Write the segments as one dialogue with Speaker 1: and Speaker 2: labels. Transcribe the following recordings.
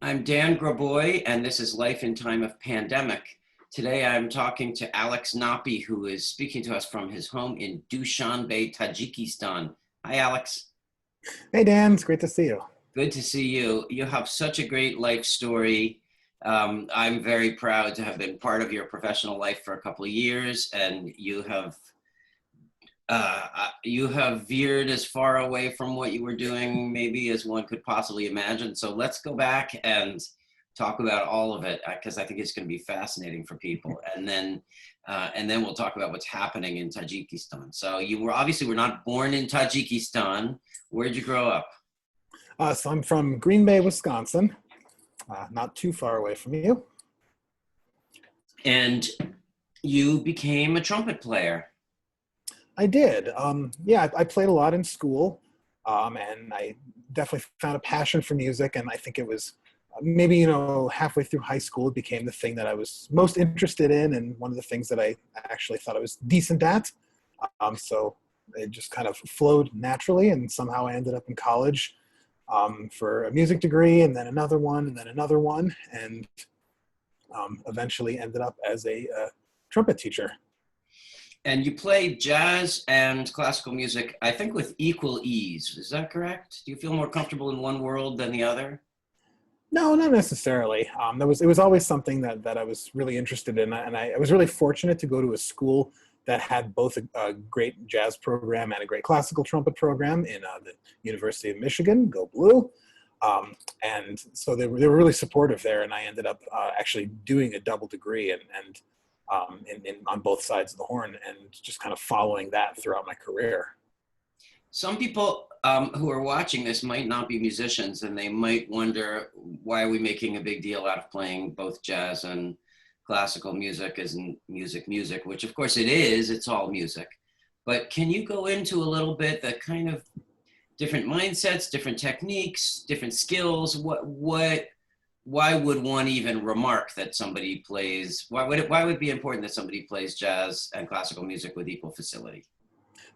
Speaker 1: I'm Dan Graboy, and this is Life in Time of Pandemic. Today I'm talking to Alex Noppe, who is speaking to us from his home in Dushanbe, Tajikistan. Hi, Alex.
Speaker 2: Hey Dan, it's great to see you.
Speaker 1: Good to see you. You have such a great life story. I'm very proud to have been part of your professional life for a couple of years, and you have veered as far away from what you were doing maybe as one could possibly imagine. So let's go back and talk about all of it because I think it's going to be fascinating for people. And then we'll talk about what's happening in Tajikistan. So you were obviously were not born in Tajikistan. Where'd you grow up?
Speaker 2: So I'm from Green Bay, Wisconsin, not too far away from you.
Speaker 1: And you became a trumpet player.
Speaker 2: I did. Yeah, I played a lot in school, and I definitely found a passion for music. And I think it was maybe, halfway through high school, it became the thing that I was most interested in and one of the things that I actually thought I was decent at. So it just kind of flowed naturally, and somehow I ended up in college for a music degree, and then another one, and then another one, and eventually ended up as a trumpet teacher.
Speaker 1: And you play jazz and classical music, I think, with equal ease. Is that correct? Do you feel more comfortable in one world than the other?
Speaker 2: No, not necessarily. It was always something that I was really interested in, and I was really fortunate to go to a school that had both a great jazz program and a great classical trumpet program in the University of Michigan. Go Blue! And so they were really supportive there, and I ended up actually doing a double degree and on both sides of the horn, and just kind of following that throughout my career.
Speaker 1: Some people who are watching this might not be musicians, and they might wonder, why are we making a big deal out of playing both jazz and classical music? Isn't music, which of course it is, it's all music. But can you go into a little bit the kind of different mindsets, different techniques, different skills? Why would one even remark that somebody plays, why would it be important that somebody plays jazz and classical music with equal facility?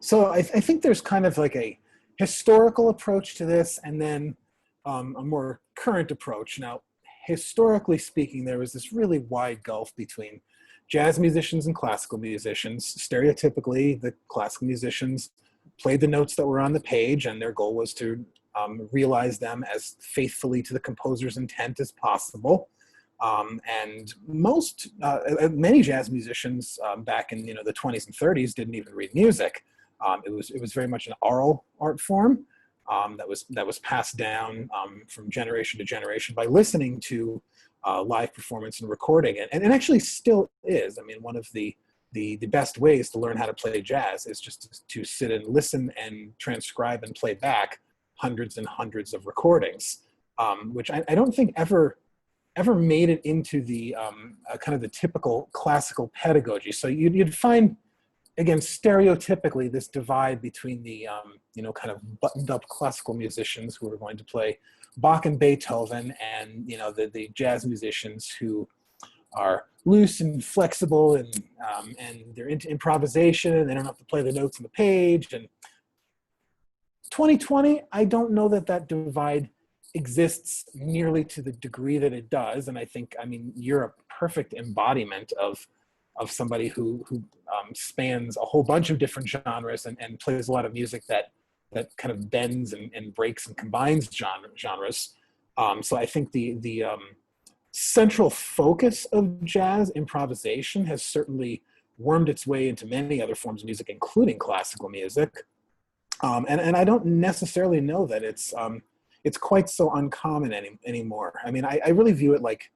Speaker 2: So I think there's kind of like a historical approach to this, and then a more current approach. Now, historically speaking, there was this really wide gulf between jazz musicians and classical musicians. Stereotypically, the classical musicians played the notes that were on the page, and their goal was to realize them as faithfully to the composer's intent as possible. And many jazz musicians back in the 20s and 30s didn't even read music. It was very much an oral art form that was passed down from generation to generation by listening to live performance and recording it, and it actually still is. I mean, one of the best ways to learn how to play jazz is just to sit and listen and transcribe and play back hundreds and hundreds of recordings, which I don't think ever made it into the kind of the typical classical pedagogy. So you'd find, again, stereotypically, this divide between the kind of buttoned up classical musicians who are going to play Bach and Beethoven, and the jazz musicians who are loose and flexible, and they're into improvisation, and they don't have to play the notes on the page. And 2020, I don't know that divide exists nearly to the degree that it does. And I think, you're a perfect embodiment of somebody who spans a whole bunch of different genres and plays a lot of music that kind of bends and breaks and combines genres. So I think the central focus of jazz improvisation has certainly wormed its way into many other forms of music, including classical music. And I don't necessarily know that it's quite so uncommon anymore. I mean, I really view it like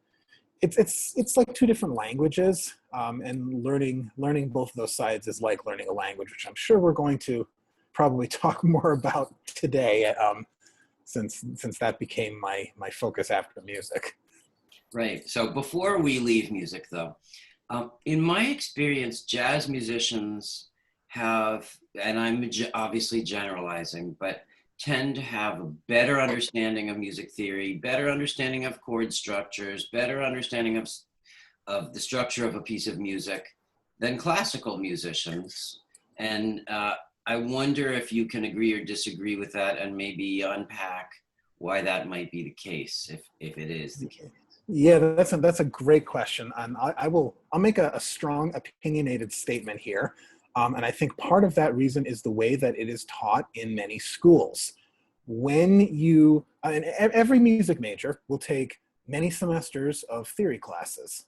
Speaker 2: it's like two different languages, and learning both of those sides is like learning a language, which I'm sure we're going to probably talk more about today, since that became my focus after music.
Speaker 1: Right. So before we leave music, though, in my experience, jazz musicians have, and I'm obviously generalizing, but tend to have a better understanding of music theory, better understanding of chord structures, better understanding of the structure of a piece of music than classical musicians. And I wonder if you can agree or disagree with that, and maybe unpack why that might be the case, if it is the case.
Speaker 2: Yeah, that's a great question, and I'll make a strong opinionated statement here, and I think part of that reason is the way that it is taught in many schools. When you and every music major will take many semesters of theory classes,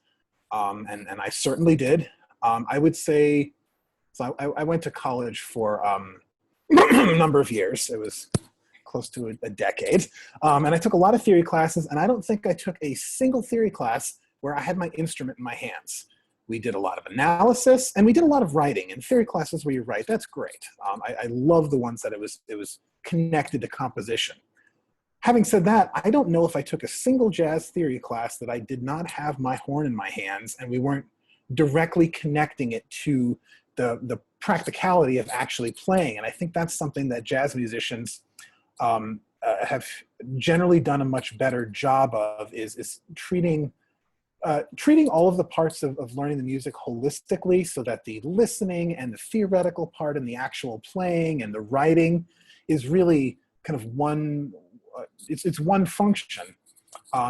Speaker 2: and I certainly did. I would say so. I went to college for a number of years. It was close to a decade. And I took a lot of theory classes, and I don't think I took a single theory class where I had my instrument in my hands. We did a lot of analysis, and we did a lot of writing. And theory classes where you write, that's great. I love the ones that it was connected to composition. Having said that, I don't know if I took a single jazz theory class that I did not have my horn in my hands, and we weren't directly connecting it to the practicality of actually playing. And I think that's something that jazz musicians have generally done a much better job of, is treating all of the parts of learning the music holistically, so that the listening and the theoretical part and the actual playing and the writing is really kind of one, it's one function,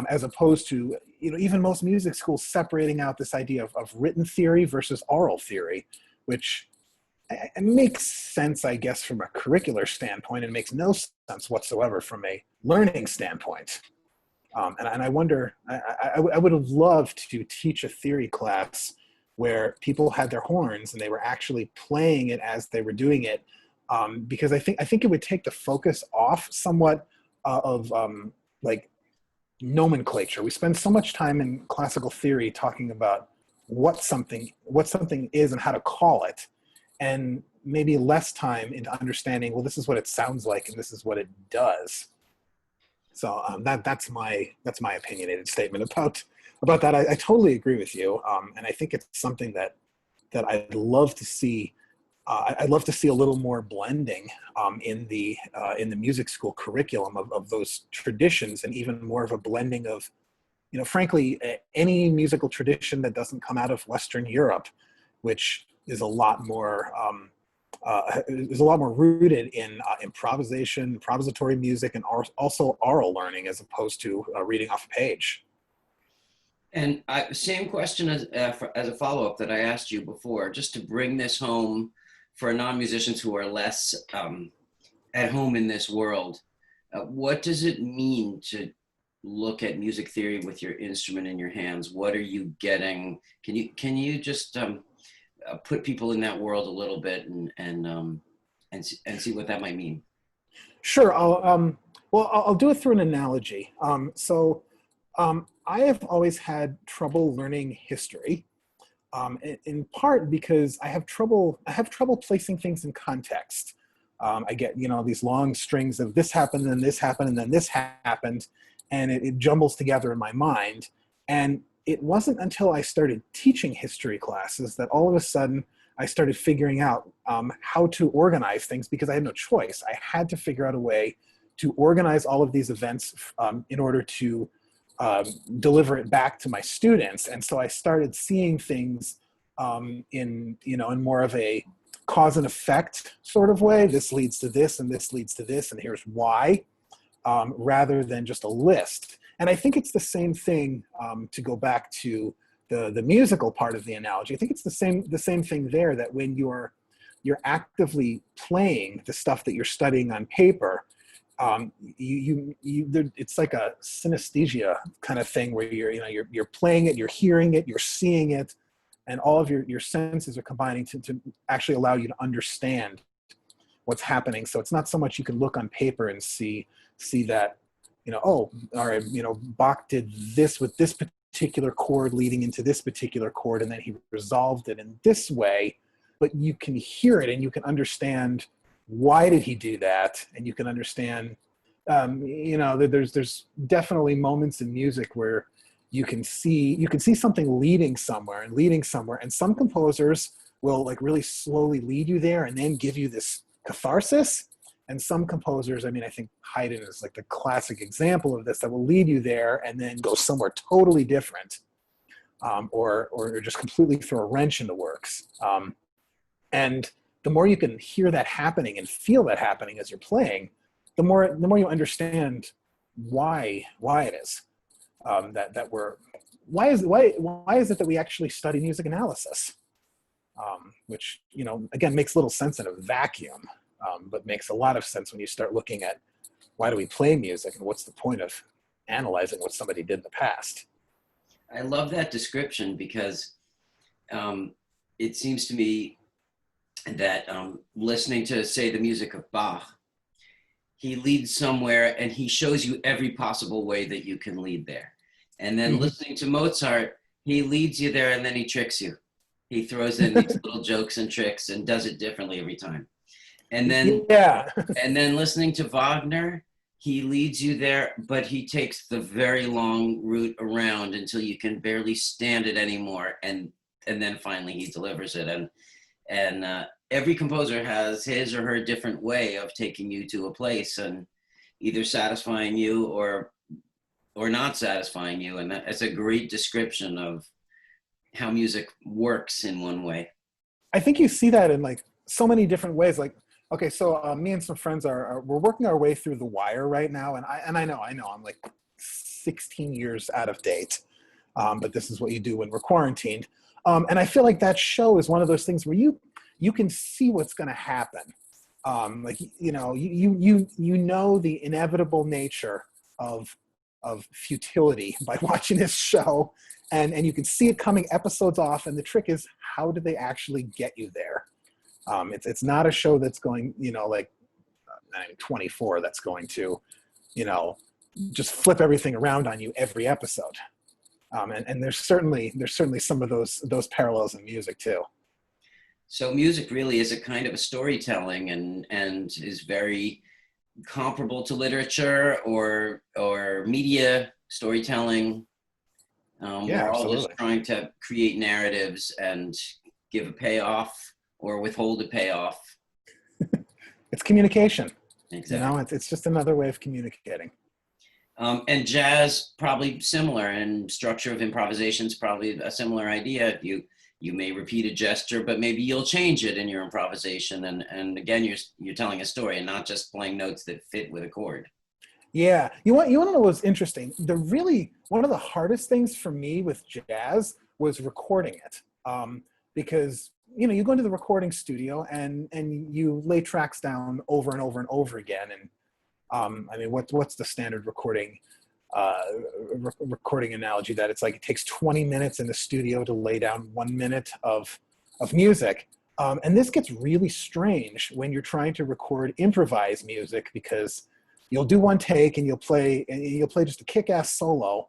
Speaker 2: as opposed to, even most music schools separating out this idea of written theory versus oral theory, which it makes sense, I guess, from a curricular standpoint. It makes no sense whatsoever from a learning standpoint. And I wonder, I would have loved to teach a theory class where people had their horns and they were actually playing it as they were doing it, because I think it would take the focus off somewhat of like nomenclature. We spend so much time in classical theory talking about what something is and how to call it, and maybe less time into understanding, well, this is what it sounds like and this is what it does. So that's my opinionated statement about that. I totally agree with you, and I think it's something that I'd love to see. I'd love to see a little more blending in the music school curriculum of those traditions, and even more of a blending of, frankly, any musical tradition that doesn't come out of Western Europe, which is a lot more rooted in improvisatory music, and also oral learning, as opposed to reading off a page.
Speaker 1: And same question as a follow-up that I asked you before, just to bring this home for non-musicians who are less at home in this world. What does it mean to look at music theory with your instrument in your hands? What are you getting? Can you just put people in that world a little bit and see what that might mean?
Speaker 2: Sure. I'll do it through an analogy. I have always had trouble learning history, in part because I have trouble placing things in context. I get, these long strings of this happened, and this happened, and then this happened, and it jumbles together in my mind. And it wasn't until I started teaching history classes that all of a sudden I started figuring out how to organize things, because I had no choice. I had to figure out a way to organize all of these events in order to deliver it back to my students. And so I started seeing things in more of a cause and effect sort of way. This leads to this, and this leads to this, and here's why, rather than just a list. And I think it's the same thing, to go back to the musical part of the analogy. I think it's the same thing there, that when you're actively playing the stuff that you're studying on paper, it's like a synesthesia kind of thing, where you're playing it, you're hearing it, you're seeing it, and all of your senses are combining to actually allow you to understand what's happening. So it's not so much you can look on paper and see that, oh, all right, Bach did this with this particular chord leading into this particular chord, and then he resolved it in this way, but you can hear it and you can understand why did he do that, and you can understand, there's definitely moments in music where you can see something leading somewhere, and some composers will like really slowly lead you there and then give you this catharsis. And some composers, I think Haydn is like the classic example of this, that will lead you there and then go somewhere totally different, or just completely throw a wrench in the works. And the more you can hear that happening and feel that happening as you're playing, the more you understand why it is that we're why is it that we actually study music analysis, which again makes little sense in a vacuum, but makes a lot of sense when you start looking at why do we play music and what's the point of analyzing what somebody did in the past.
Speaker 1: I love that description because it seems to me that listening to, say, the music of Bach, he leads somewhere and he shows you every possible way that you can lead there. And then listening to Mozart, he leads you there and then he tricks you. He throws in these little jokes and tricks and does it differently every time. And then, and then listening to Wagner, he leads you there, but he takes the very long route around until you can barely stand it anymore. And then finally he delivers it. And every composer has his or her different way of taking you to a place and either satisfying you or not satisfying you. And that's a great description of how music works in one way.
Speaker 2: I think you see that in like so many different ways. Like, okay, so me and some friends we're working our way through The Wire right now, and I know I'm like 16 years out of date, but this is what you do when we're quarantined, and I feel like that show is one of those things where you can see what's going to happen, like you know the inevitable nature of futility by watching this show, and you can see it coming episodes off, and the trick is how do they actually get you there. It's not a show that's going, like 24, that's going to, just flip everything around on you every episode. And there's certainly some of those parallels in music too.
Speaker 1: So music really is a kind of a storytelling and is very comparable to literature or media storytelling. We're all just trying to create narratives and give a payoff or withhold a payoff.
Speaker 2: It's communication.
Speaker 1: Exactly.
Speaker 2: It's just another way of communicating.
Speaker 1: And jazz, probably similar, and structure of improvisation is probably a similar idea. You may repeat a gesture, but maybe you'll change it in your improvisation. And again, you're telling a story and not just playing notes that fit with a chord.
Speaker 2: Yeah, you want to know what's interesting? One of the hardest things for me with jazz was recording it, because you go into the recording studio and you lay tracks down over and over and over again. And I mean, what's the standard recording analogy that it's like it takes 20 minutes in the studio to lay down 1 minute of music. And this gets really strange when you're trying to record improvised music, because you'll do one take and you'll play just a kick-ass solo,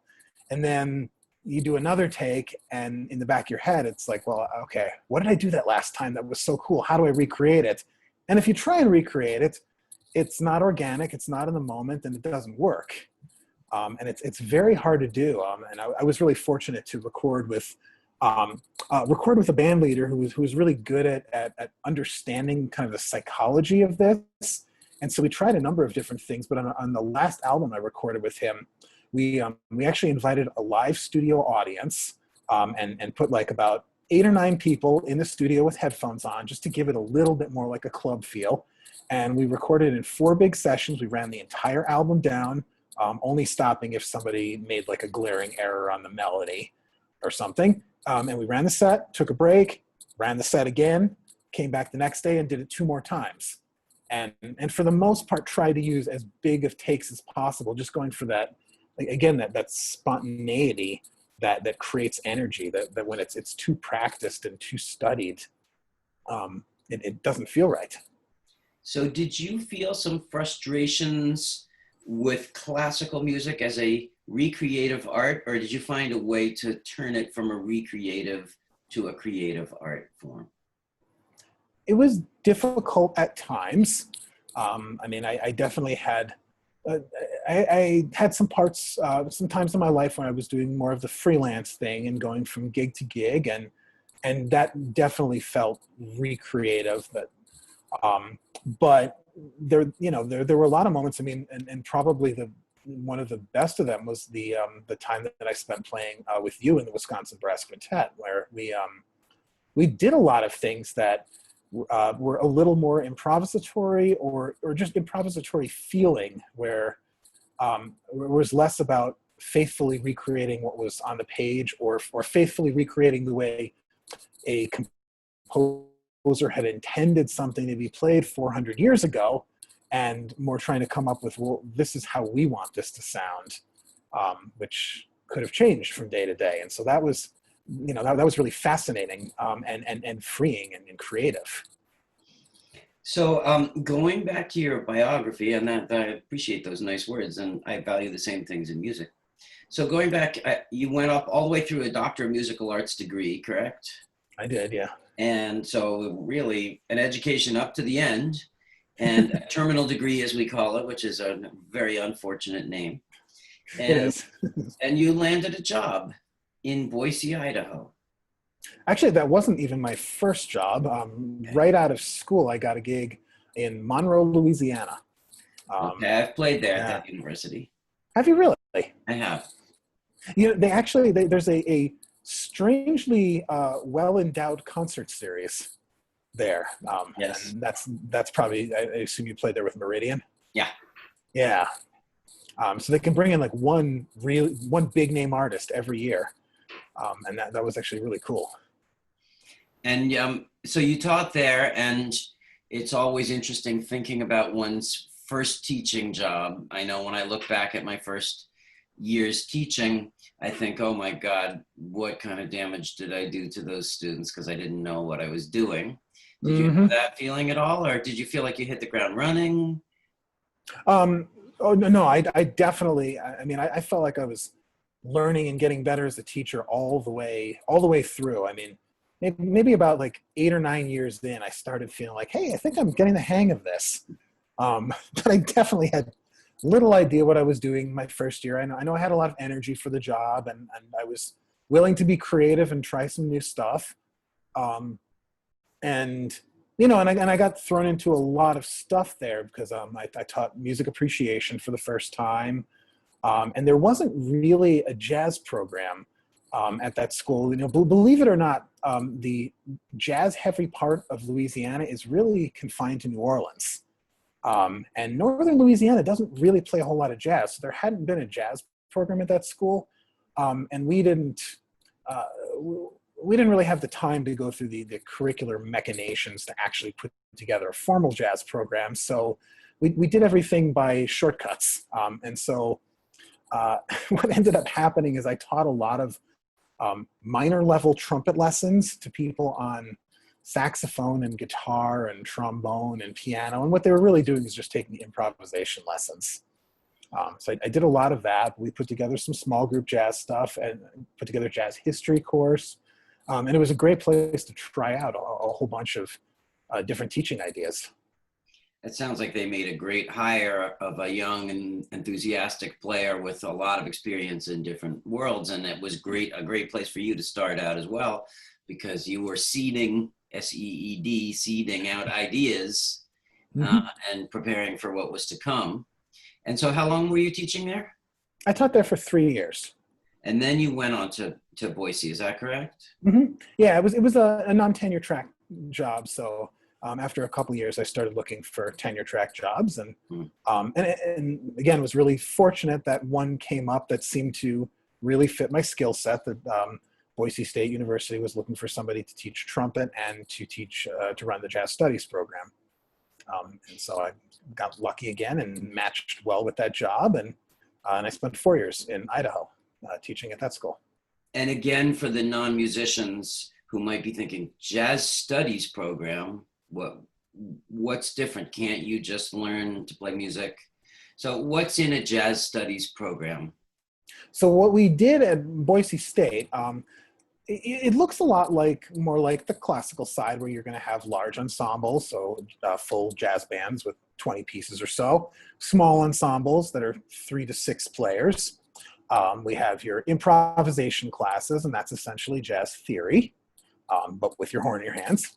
Speaker 2: and then you do another take, and in the back of your head, it's like, well, okay, what did I do that last time? That was so cool. How do I recreate it? And if you try and recreate it, it's not organic, it's not in the moment, and it doesn't work. And it's very hard to do. And I was really fortunate to record with a band leader who was really good at understanding kind of the psychology of this. And so we tried a number of different things, but on the last album I recorded with him, we actually invited a live studio audience, and put like about 8 or 9 people in the studio with headphones on, just to give it a little bit more like a club feel. And we recorded in 4 big sessions. We ran the entire album down, only stopping if somebody made like a glaring error on the melody or something. And we ran the set, took a break, ran the set again, came back the next day and did it 2 more times. And for the most part, tried to use as big of takes as possible, just going for that, again, that spontaneity that creates energy, that when it's too practiced and too studied, it doesn't feel right.
Speaker 1: So did you feel some frustrations with classical music as a recreative art, or did you find a way to turn it from a recreative to a creative art form?
Speaker 2: It was difficult at times. I mean, I definitely had, I had some parts, some times in my life when I was doing more of the freelance thing and going from gig to gig, and that definitely felt recreative. But there were a lot of moments. I mean, and probably one of the best of them was the time that I spent playing with you in the Wisconsin Brass Quintet, where we did a lot of things that were a little more improvisatory or just improvisatory feeling, where was less about faithfully recreating what was on the page, or faithfully recreating the way a composer had intended something to be played 400 years ago, and more trying to come up with, well, this is how we want this to sound, which could have changed from day to day. And so that was, that was really fascinating, and freeing and creative.
Speaker 1: So going back to your biography, and that I appreciate those nice words, and I value the same things in music. So going back, you went up all the way through a Doctor of Musical Arts degree, correct?
Speaker 2: I did, yeah.
Speaker 1: And so really an education up to the end, and a terminal degree, as we call it, which is a very unfortunate name.
Speaker 2: It
Speaker 1: And,
Speaker 2: is.
Speaker 1: and you landed a job in Boise, Idaho.
Speaker 2: Actually, that wasn't even my first job.
Speaker 1: Okay.
Speaker 2: Right out of school, I got a gig in Monroe, Louisiana.
Speaker 1: Okay, I've played there at
Speaker 2: Yeah.
Speaker 1: that university.
Speaker 2: Have you really?
Speaker 1: I have.
Speaker 2: There's a strangely well-endowed concert series there.
Speaker 1: Yes.
Speaker 2: And that's probably, I assume you played there with Meridian.
Speaker 1: Yeah.
Speaker 2: Yeah. So they can bring in like one big name artist every year. And that was actually really cool.
Speaker 1: And so you taught there, and it's always interesting thinking about one's first teaching job. I know when I look back at my first years teaching, I think, oh my God, what kind of damage did I do to those students, because I didn't know what I was doing. Did you have that feeling at all, or did you feel like you hit the ground running?
Speaker 2: Oh no, I definitely. I mean, I felt like I was learning and getting better as a teacher all the way through. I mean, maybe about like 8 or 9 years in, I started feeling like, hey, I think I'm getting the hang of this. But I definitely had little idea what I was doing my first year. I know I had a lot of energy for the job, and I was willing to be creative and try some new stuff. And I got thrown into a lot of stuff there because I taught music appreciation for the first time. And there wasn't really a jazz program at that school. Believe it or not, the jazz-heavy part of Louisiana is really confined to New Orleans. And northern Louisiana doesn't really play a whole lot of jazz. So there hadn't been a jazz program at that school. And we didn't really have the time to go through the curricular machinations to actually put together a formal jazz program. So we did everything by shortcuts. And so what ended up happening is I taught a lot of minor level trumpet lessons to people on saxophone and guitar and trombone and piano. And what they were really doing is just taking improvisation lessons. So I did a lot of that. We put together some small group jazz stuff and put together a jazz history course. And it was a great place to try out a whole bunch of different teaching ideas.
Speaker 1: It sounds like they made a great hire of a young and enthusiastic player with a lot of experience in different worlds. And it was a great place for you to start out as well, because you were seeding, SEED, seeding out ideas and preparing for what was to come. And so how long were you teaching there?
Speaker 2: I taught there for 3 years.
Speaker 1: And then you went on to Boise, is that correct?
Speaker 2: Yeah, it was a non-tenure track job. So after a couple of years, I started looking for tenure track jobs, and again, was really fortunate that one came up that seemed to really fit my skill set. That Boise State University was looking for somebody to teach trumpet and to run the jazz studies program, and so I got lucky again and matched well with that job, and I spent 4 years in Idaho teaching at that school.
Speaker 1: And again, for the non-musicians who might be thinking, jazz studies program, what's different? Can't you just learn to play music? So what's in a jazz studies program?
Speaker 2: So what we did at Boise State, it looks a lot more like the classical side, where you're going to have large ensembles, so full jazz bands with 20 pieces or so, small ensembles that are 3 to 6 players. We have your improvisation classes, and that's essentially jazz theory, but with your horn in your hands.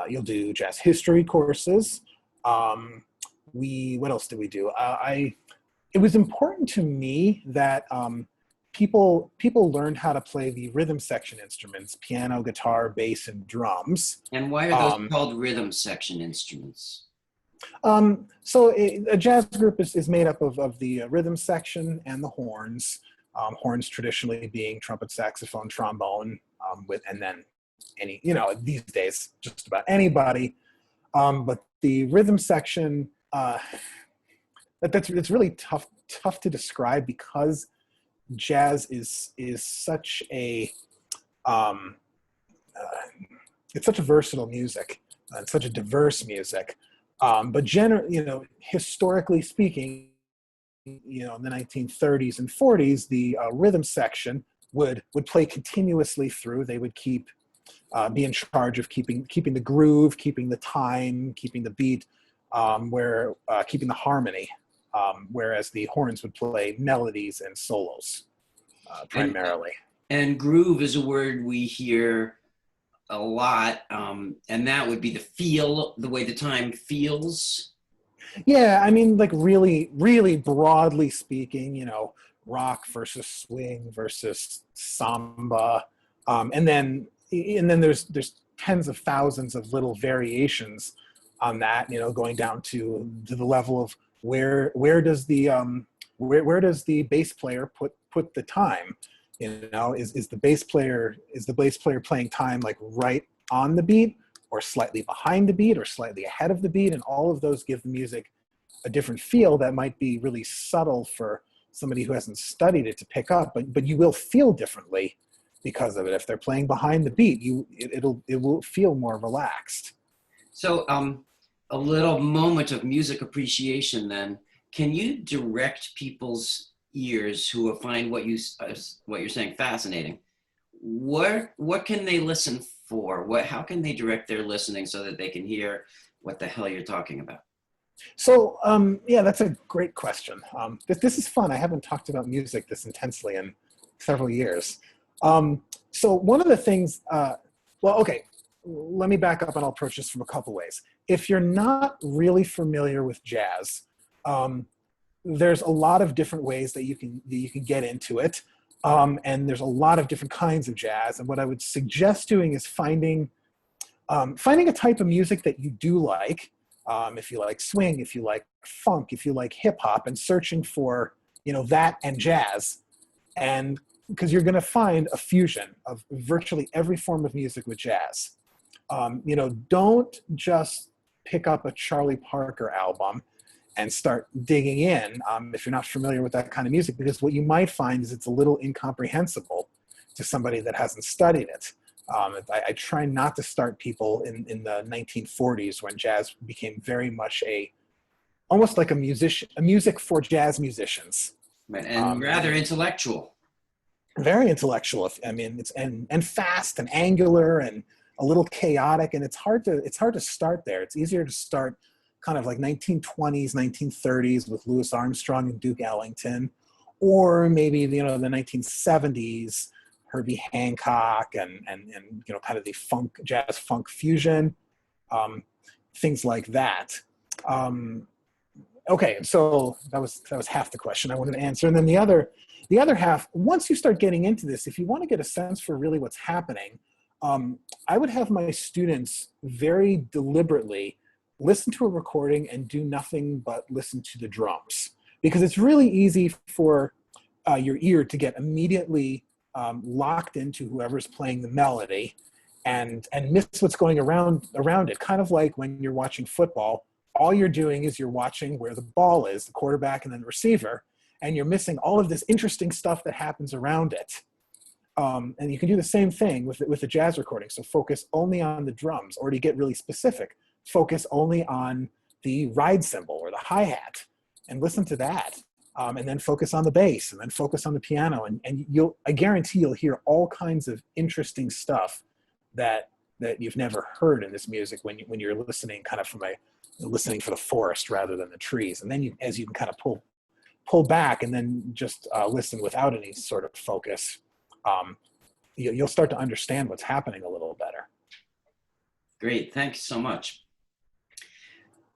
Speaker 2: You'll do jazz history courses. What else did we do? It was important to me that people learned how to play the rhythm section instruments: piano, guitar, bass, and drums.
Speaker 1: And why are those called rhythm section instruments?
Speaker 2: A jazz group is made up of the rhythm section and the horns. Horns traditionally being trumpet, saxophone, trombone, and then these days just about anybody. But the rhythm section, it's really tough to describe because jazz is such a um, it's such a versatile music, it's such a diverse music. But historically speaking, in the 1930s and 40s, the rhythm section would play continuously through. They would be in charge of keeping the groove, keeping the time, keeping the beat, keeping the harmony. Whereas the horns would play melodies and solos
Speaker 1: And,
Speaker 2: primarily.
Speaker 1: and groove is a word we hear a lot, and that would be the feel, the way the time feels.
Speaker 2: Yeah, I mean, like really, really broadly speaking, rock versus swing versus samba, and then there's tens of thousands of little variations on that, going down to the level of where does the bass player put the time? Is the bass player playing time like right on the beat, or slightly behind the beat, or slightly ahead of the beat? And all of those give the music a different feel that might be really subtle for somebody who hasn't studied it to pick up, but you will feel differently because of it. If they're playing behind the beat, it will feel more relaxed.
Speaker 1: So, a little moment of music appreciation then. Can you direct people's ears who will find what you're saying fascinating? What can they listen for? How can they direct their listening so that they can hear what the hell you're talking about?
Speaker 2: So yeah, that's a great question. This is fun. I haven't talked about music this intensely in several years. So one of the things, okay, let me back up and I'll approach this from a couple ways. If you're not really familiar with jazz, there's a lot of different ways that you can get into it. And there's a lot of different kinds of jazz. And what I would suggest doing is finding a type of music that you do like. If you like swing, if you like funk, if you like hip hop, and searching for, that and jazz. And because you're going to find a fusion of virtually every form of music with jazz. Don't just pick up a Charlie Parker album and start digging in if you're not familiar with that kind of music, because what you might find is it's a little incomprehensible to somebody that hasn't studied it. I try not to start people in the 1940s when jazz became very much almost like a music for jazz musicians.
Speaker 1: Right, and rather intellectual.
Speaker 2: Very intellectual. I mean, it's and fast and angular and a little chaotic, and it's hard to start there. It's easier to start kind of like 1920s, 1930s with Louis Armstrong and Duke Ellington, or maybe the 1970s, Herbie Hancock and kind of the jazz funk fusion, things like that. Okay, so that was half the question I wanted to answer, and then the other half. Once you start getting into this, if you want to get a sense for really what's happening, I would have my students very deliberately listen to a recording and do nothing but listen to the drums, because it's really easy for your ear to get immediately locked into whoever's playing the melody and miss what's going around it. Kind of like when you're watching football, all you're doing is you're watching where the ball is, the quarterback and then the receiver, and you're missing all of this interesting stuff that happens around it. And you can do the same thing with a jazz recording. So focus only on the drums, or to get really specific, focus only on the ride cymbal or the hi-hat and listen to that. And then focus on the bass, and then focus on the piano. And I guarantee you'll hear all kinds of interesting stuff that you've never heard in this music when you're listening kind of listening for the forest rather than the trees. And then as you can kind of pull back and then just listen without any sort of focus, you'll start to understand what's happening a little better.
Speaker 1: Great, thanks so much.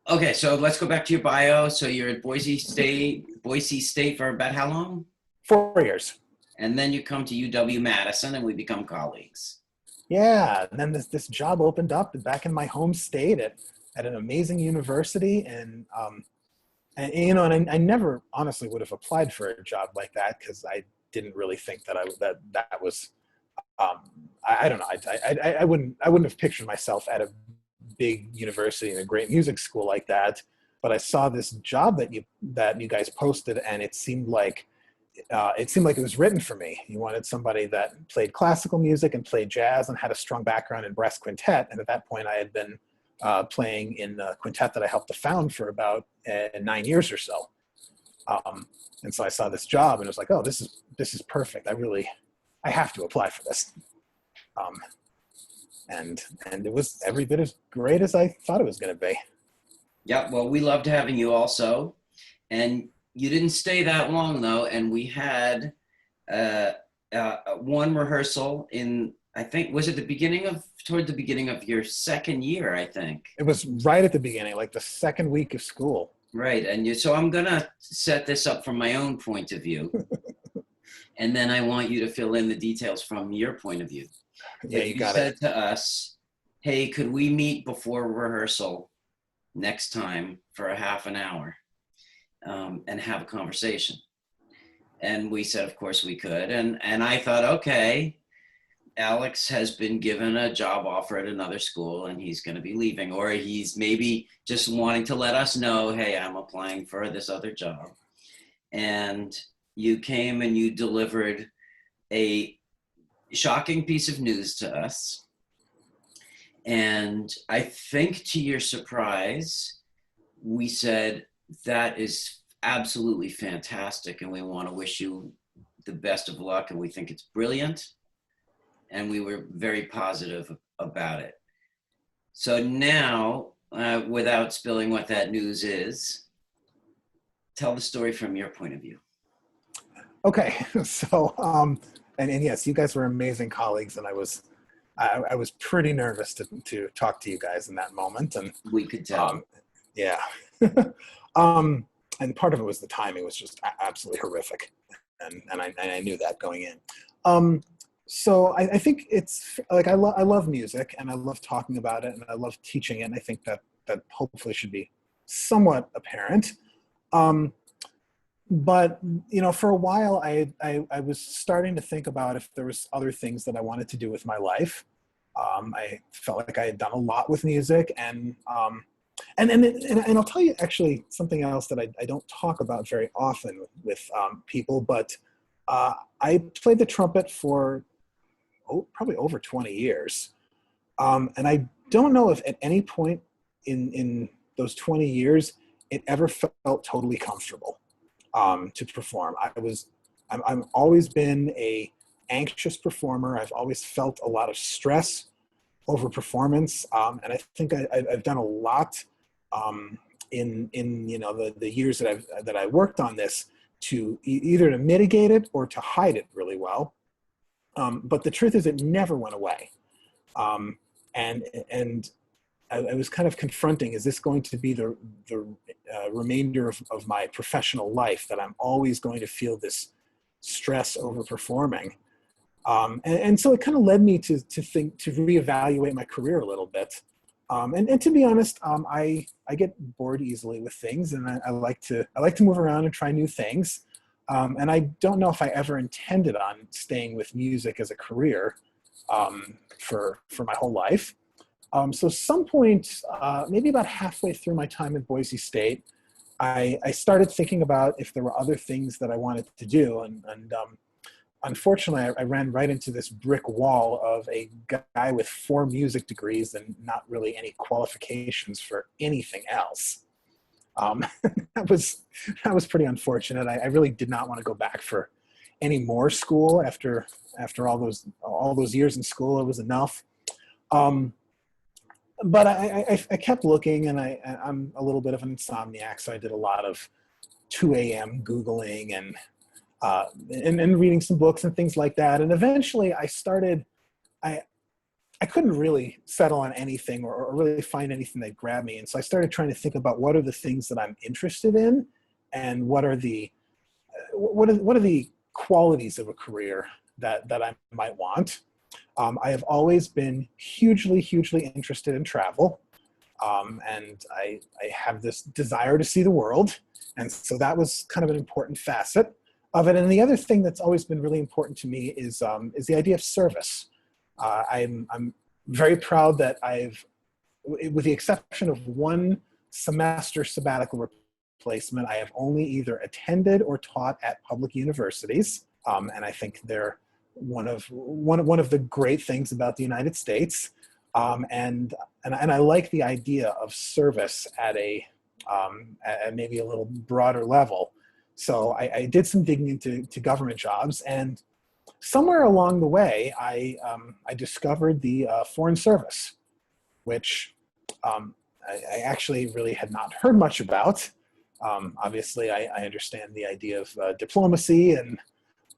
Speaker 1: Okay, so let's go back to your bio. So you're at Boise State for about how long?
Speaker 2: 4 years.
Speaker 1: And then you come to UW-Madison and we become colleagues.
Speaker 2: Yeah, and then this job opened up back in my home state at at an amazing university, and you know, and I never honestly would have applied for a job like that because I didn't really think that that was I don't know. I wouldn't have pictured myself at a big university and a great music school like that. But I saw this job that you guys posted, and it seemed like it was written for me. You wanted somebody that played classical music and played jazz and had a strong background in brass quintet. And at that point, I had been playing in the quintet that I helped to found for about 9 years or so. And so I saw this job, and it was like, oh, this is perfect. I have to apply for this. And it was every bit as great as I thought it was going to be.
Speaker 1: Yeah, well, we loved having you also. And you didn't stay that long, though. And we had one rehearsal in, I think, was it toward the beginning of your second year, I think.
Speaker 2: It was right at the beginning, like the second week of school.
Speaker 1: Right. And so I'm going to set this up from my own point of view. And then I want you to fill in the details from your point of view.
Speaker 2: Yeah, you got it.
Speaker 1: You said to us, hey, could we meet before rehearsal next time for a half an hour and have a conversation? And we said, of course we could. And I thought, okay, Alex has been given a job offer at another school and he's going to be leaving, or he's maybe just wanting to let us know, hey, I'm applying for this other job. And you came and you delivered a shocking piece of news to us. And I think to your surprise, we said, that is absolutely fantastic. And we want to wish you the best of luck. And we think it's brilliant. And we were very positive about it. So now, without spilling what that news is, tell the story from your point of view.
Speaker 2: Okay, so and yes, you guys were amazing colleagues, and I was pretty nervous to talk to you guys in that moment, and
Speaker 1: we could tell.
Speaker 2: Yeah, and part of it was the timing was just absolutely horrific, and I knew that going in. So I think it's like I love music, and I love talking about it, and I love teaching it, and I think that hopefully should be somewhat apparent. But you know, for a while, I was starting to think about if there was other things that I wanted to do with my life. I felt like I had done a lot with music, and I'll tell you actually something else that I don't talk about very often with people. But I played the trumpet for probably over 20 years, and I don't know if at any point in those 20 years it ever felt totally comfortable. To perform. I'm always been a anxious performer. I've always felt a lot of stress over performance. And I think I've done a lot in you know, the years that I worked on this to either to mitigate it or to hide it really well. But the truth is it never went away. And I was kind of confronting, is this going to be the remainder of my professional life, that I'm always going to feel this stress over performing? And so it kind of led me to reevaluate my career a little bit. And to be honest, I get bored easily with things, and I like to move around and try new things. And I don't know if I ever intended on staying with music as a career for my whole life. So some point, maybe about halfway through my time at Boise State, I started thinking about if there were other things that I wanted to do. And unfortunately, I ran right into this brick wall of a guy with 4 music degrees and not really any qualifications for anything else. That was pretty unfortunate. I really did not want to go back for any more school after all those years in school. It was enough. But I kept looking, and I'm a little bit of an insomniac, so I did a lot of 2 a.m. Googling and reading some books and things like that. And eventually I couldn't really settle on anything or really find anything that grabbed me. And so I started trying to think about what are the things that I'm interested in, and what are the qualities of a career that I might want. I have always been hugely interested in travel. And I have this desire to see the world. And so that was kind of an important facet of it. And the other thing that's always been really important to me is the idea of service. I'm very proud that with the exception of one semester sabbatical replacement, I have only either attended or taught at public universities. And I think they're one of the great things about the United States. And I like the idea of service at maybe a little broader level. So I did some digging into government jobs, and somewhere along the way, I discovered the Foreign Service, which I actually really had not heard much about. Obviously, I understand the idea of diplomacy and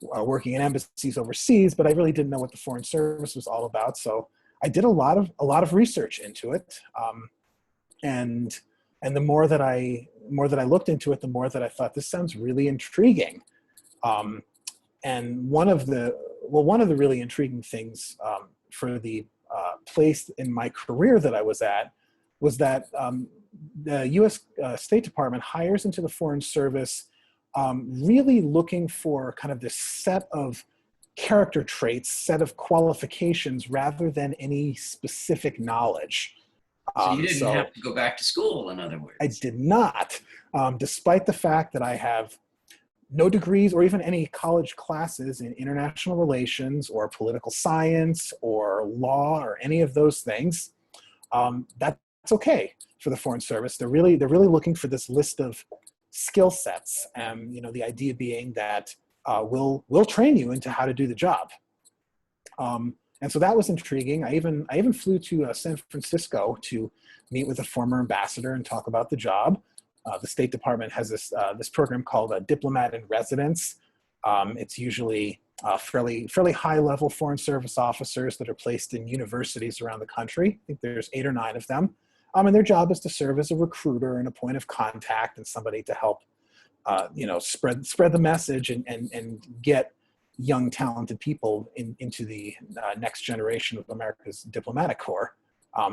Speaker 2: working in embassies overseas, but I really didn't know what the Foreign Service was all about. So I did a lot of research into it, and the more that I looked into it, the more that I thought this sounds really intriguing. And one of the really intriguing things for the place in my career that I was at was that the U.S. State Department hires into the Foreign Service really looking for kind of this set of character traits, set of qualifications, rather than any specific knowledge.
Speaker 1: So you didn't have to go back to school, in other words.
Speaker 2: I did not, despite the fact that I have no degrees or even any college classes in international relations or political science or law or any of those things. That's okay for the Foreign Service. They're really looking for this list of skill sets. The idea being that we'll train you into how to do the job. And so that was intriguing. I even flew to San Francisco to meet with a former ambassador and talk about the job. The State Department has this program called Diplomat in Residence. It's usually fairly high-level Foreign Service officers that are placed in universities around the country. I think there's 8 or 9 of them. And their job is to serve as a recruiter and a point of contact and somebody to help spread the message and get young, talented people into the next generation of America's diplomatic corps.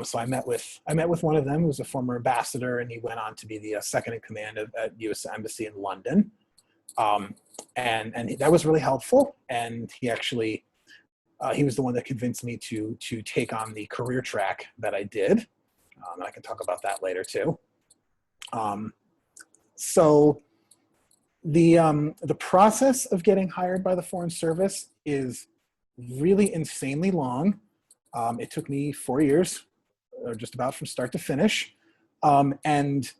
Speaker 2: So I met with one of them who was a former ambassador, and he went on to be the second in command at U.S. Embassy in London. And that was really helpful. And he actually, he was the one that convinced me to take on the career track that I did. And I can talk about that later too. So the process of getting hired by the Foreign Service is really insanely long. It took me 4 years, or just about from start to finish. And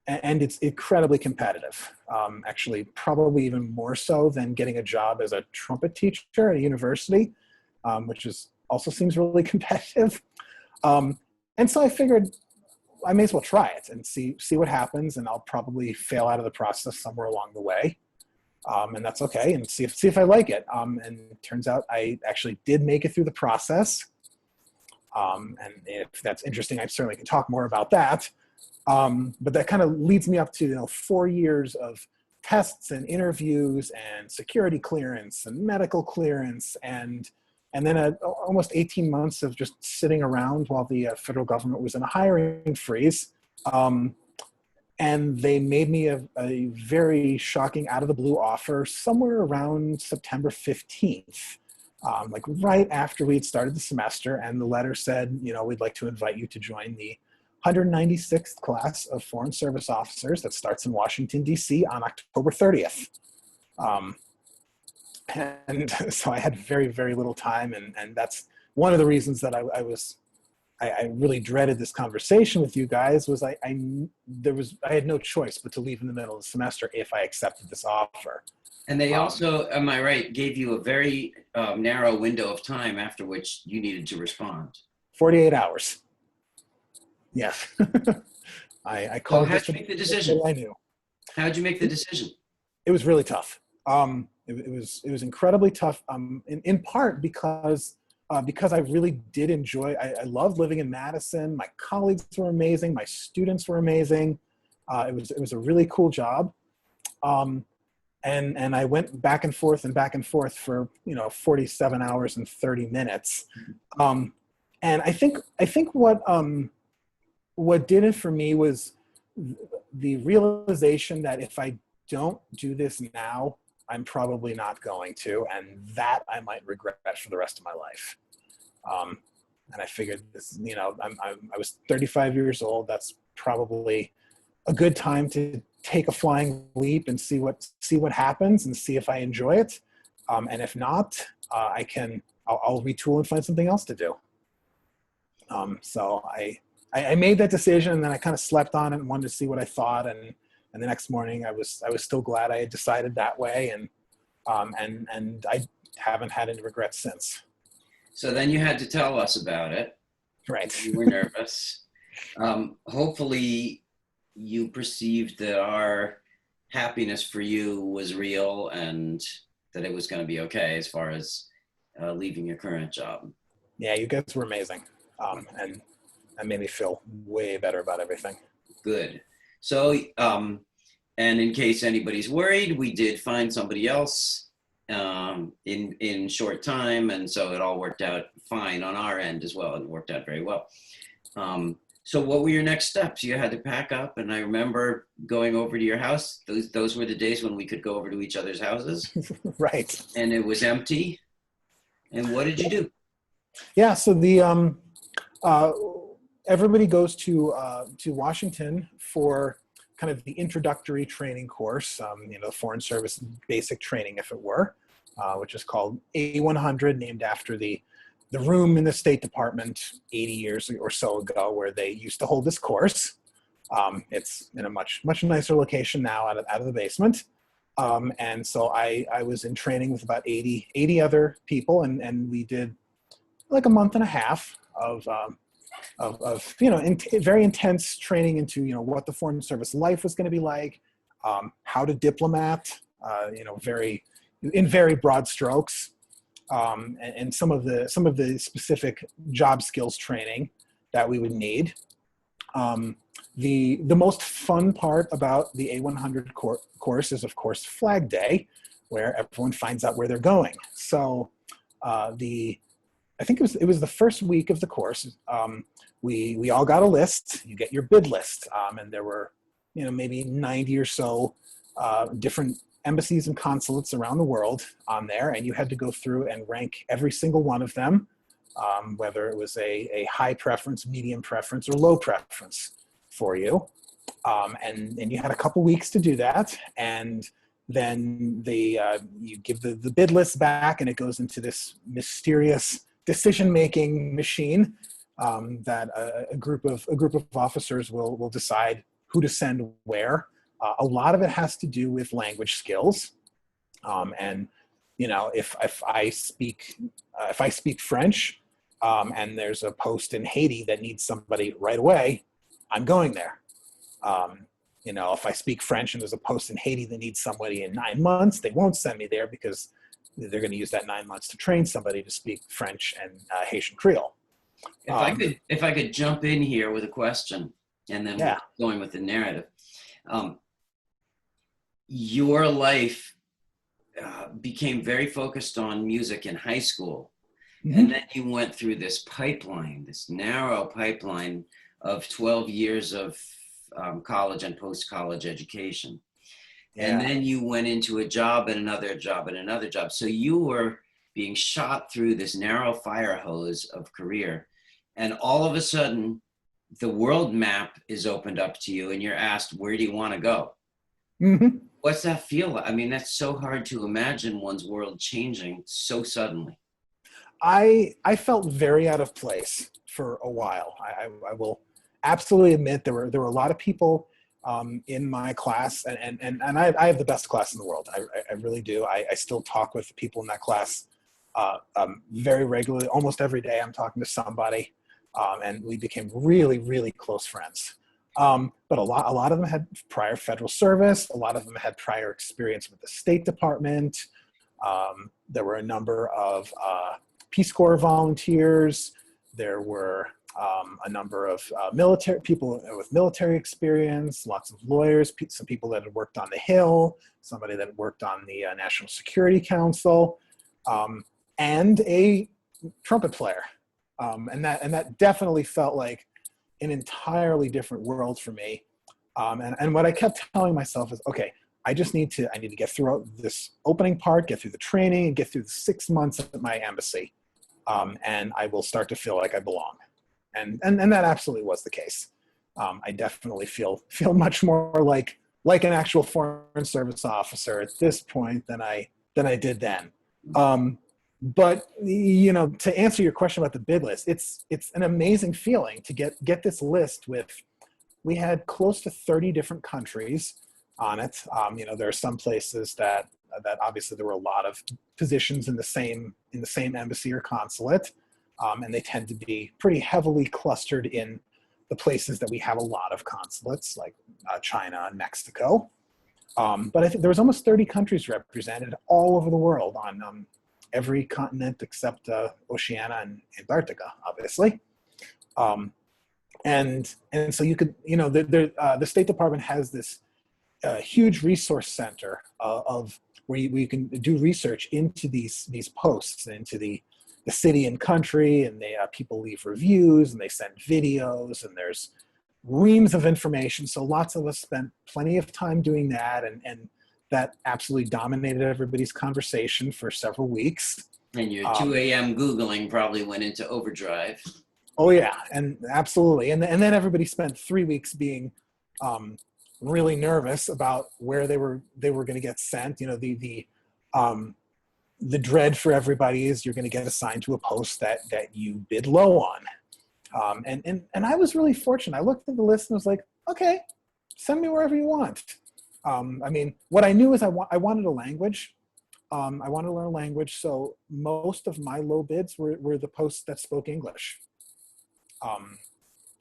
Speaker 2: it's incredibly competitive. Actually, probably even more so than getting a job as a trumpet teacher at a university, which also seems really competitive. And so I figured I may as well try it and see what happens, and I'll probably fail out of the process somewhere along the way. And that's okay, and see if I like it. And it turns out I actually did make it through the process. And if that's interesting, I certainly can talk more about that. But that kind of leads me up to 4 years of tests and interviews and security clearance and medical clearance and then almost 18 months of just sitting around while the federal government was in a hiring freeze. And they made me a very shocking out of the blue offer somewhere around September 15th. Like right after we'd started the semester, and the letter said, we'd like to invite you to join the 196th class of Foreign Service officers that starts in Washington, D.C. on October 30th. And so I had very, very little time, and that's one of the reasons that I really dreaded this conversation with you guys. Was I had no choice but to leave in the middle of the semester if I accepted this offer.
Speaker 1: And they also, am I right, gave you a very narrow window of time after which you needed to respond.
Speaker 2: 48 hours. Yes. I called.
Speaker 1: So how'd you make the decision?
Speaker 2: I knew.
Speaker 1: How'd you make the decision?
Speaker 2: It was really tough. It was incredibly tough. In part because I really did enjoy. I loved living in Madison. My colleagues were amazing. My students were amazing. It was a really cool job. And I went back and forth for 47 hours and 30 minutes. And I think what what did it for me was the realization that if I don't do this now, I'm probably not going to, and that I might regret for the rest of my life. And I figured this, I was 35 years old. That's probably a good time to take a flying leap and see what happens and see if I enjoy it. And if not, I'll retool and find something else to do. So I made that decision, and then I kind of slept on it and wanted to see what I thought. And the next morning I was still glad I had decided that way. And I haven't had any regrets since.
Speaker 1: So then you had to tell us about it.
Speaker 2: Right.
Speaker 1: You were nervous. Hopefully you perceived that our happiness for you was real and that it was going to be okay as far as leaving your current job.
Speaker 2: Yeah, you guys were amazing. And that made me feel way better about everything.
Speaker 1: Good. So, and in case anybody's worried, we did find somebody else in short time, and so it all worked out fine on our end as well. It worked out very well. So what were your next steps? You had to pack up, and I remember going over to your house. Those were the days when we could go over to each other's houses.
Speaker 2: Right.
Speaker 1: And it was empty. And what did you do?
Speaker 2: Yeah, so the everybody goes to Washington for kind of the introductory training course, the Foreign Service basic training, if it were, which is called A100, named after the room in the State Department 80 years or so ago where they used to hold this course. It's in a much nicer location now out of the basement. And so I was in training with about 80 other people, and we did like a month and a half of very intense training into what the Foreign Service life was going to be like, how to diplomat, in very broad strokes, and some of the specific job skills training that we would need. The most fun part about the A100 course is, of course, Flag Day, where everyone finds out where they're going. So I think it was the first week of the course. We all got a list. You get your bid list, and there were maybe 90 or so different embassies and consulates around the world on there, and you had to go through and rank every single one of them, whether it was a high preference, medium preference, or low preference for you. And you had a couple weeks to do that, and then you give the bid list back, and it goes into this mysterious decision-making machine that a group of officers will decide who to send where. A lot of it has to do with language skills, and if I speak French, and there's a post in Haiti that needs somebody right away, I'm going there. If I speak French and there's a post in Haiti that needs somebody in 9 months, they won't send me there because they're going to use that 9 months to train somebody to speak French and Haitian Creole.
Speaker 1: If I could jump in here with a question, and then going with the narrative. Your life became very focused on music in high school. Mm-hmm. And then you went through this pipeline, this narrow pipeline of 12 years of college and post-college education. Yeah. And then you went into a job and another job and another job. So you were being shot through this narrow fire hose of career. And all of a sudden, the world map is opened up to you and you're asked, where do you want to go? Mm-hmm. What's that feel like? I mean, that's so hard to imagine one's world changing so suddenly.
Speaker 2: I felt very out of place for a while. I will absolutely admit there were a lot of people in my class, and I have the best class in the world. I really do. I still talk with the people in that class very regularly. Almost every day I'm talking to somebody, and we became really, really close friends. But a lot of them had prior federal service. A lot of them had prior experience with the State Department. There were a number of Peace Corps volunteers. There were a number of military people with military experience, lots of lawyers, some people that had worked on the Hill, somebody that had worked on the National Security Council, and a trumpet player. And that definitely felt like an entirely different world for me. And what I kept telling myself is, okay, I need to get through this opening part, get through the training, and get through the 6 months at my embassy. And I will start to feel like I belong. And that absolutely was the case. I definitely feel much more like an actual Foreign Service officer at this point than I did then. But to answer your question about the bid list, it's an amazing feeling to get this list we had close to 30 different countries on it. There are some places that obviously there were a lot of positions in the same embassy or consulate, and they tend to be pretty heavily clustered in the places that we have a lot of consulates, like China and Mexico. But I think there was almost 30 countries represented all over the world on every continent except Oceania and Antarctica, obviously. And so you could, the State Department has this huge resource center of where you can do research into these posts, into the city and country, and people leave reviews and they send videos, and there's reams of information. So lots of us spent plenty of time doing that, and that absolutely dominated everybody's conversation for several weeks.
Speaker 1: And your 2 a.m. Googling probably went into overdrive.
Speaker 2: Oh yeah, and absolutely. And then everybody spent 3 weeks being really nervous about where they were going to get sent. The dread for everybody is you're going to get assigned to a post that you bid low on. And I was really fortunate. I looked at the list and was like, okay, send me wherever you want. What I knew is I wanted a language. I wanted to learn a language. So most of my low bids were the posts that spoke English.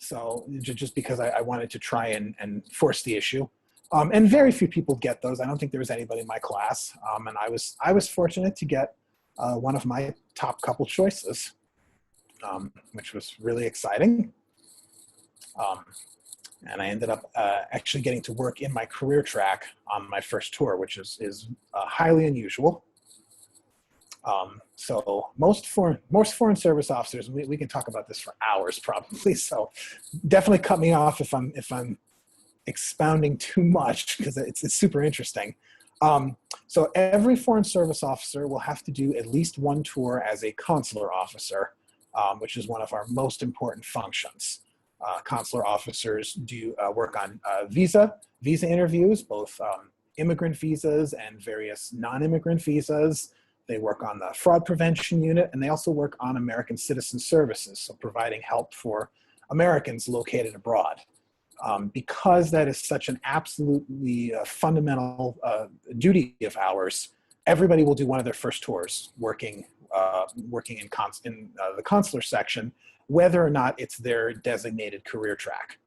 Speaker 2: So just because I wanted to try and force the issue. And very few people get those. I don't think there was anybody in my class. And I was fortunate to get one of my top couple choices, which was really exciting. And I ended up actually getting to work in my career track on my first tour, which is highly unusual. So most foreign service officers, we can talk about this for hours probably. So definitely cut me off if I'm expounding too much, because it's super interesting. So every foreign service officer will have to do at least one tour as a consular officer, which is one of our most important functions. Consular officers do work on visa interviews, both immigrant visas and various non-immigrant visas. They work on the fraud prevention unit, and they also work on American citizen services, so providing help for Americans located abroad. Because that is such an absolutely fundamental duty of ours, everybody will do one of their first tours working in the consular section, whether or not it's their designated career track.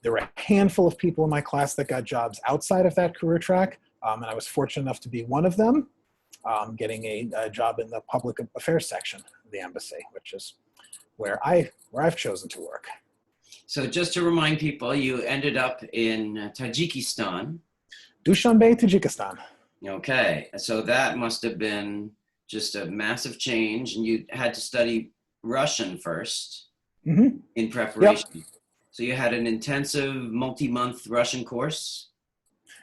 Speaker 2: There were a handful of people in my class that got jobs outside of that career track, and I was fortunate enough to be one of them, getting a job in the public affairs section of the embassy, which is where I've chosen to work.
Speaker 1: So just to remind people, you ended up in Tajikistan.
Speaker 2: Dushanbe, Tajikistan.
Speaker 1: Okay, so that must have been just a massive change, and you had to study Russian first in preparation. Yep. So you had an intensive multi-month Russian course?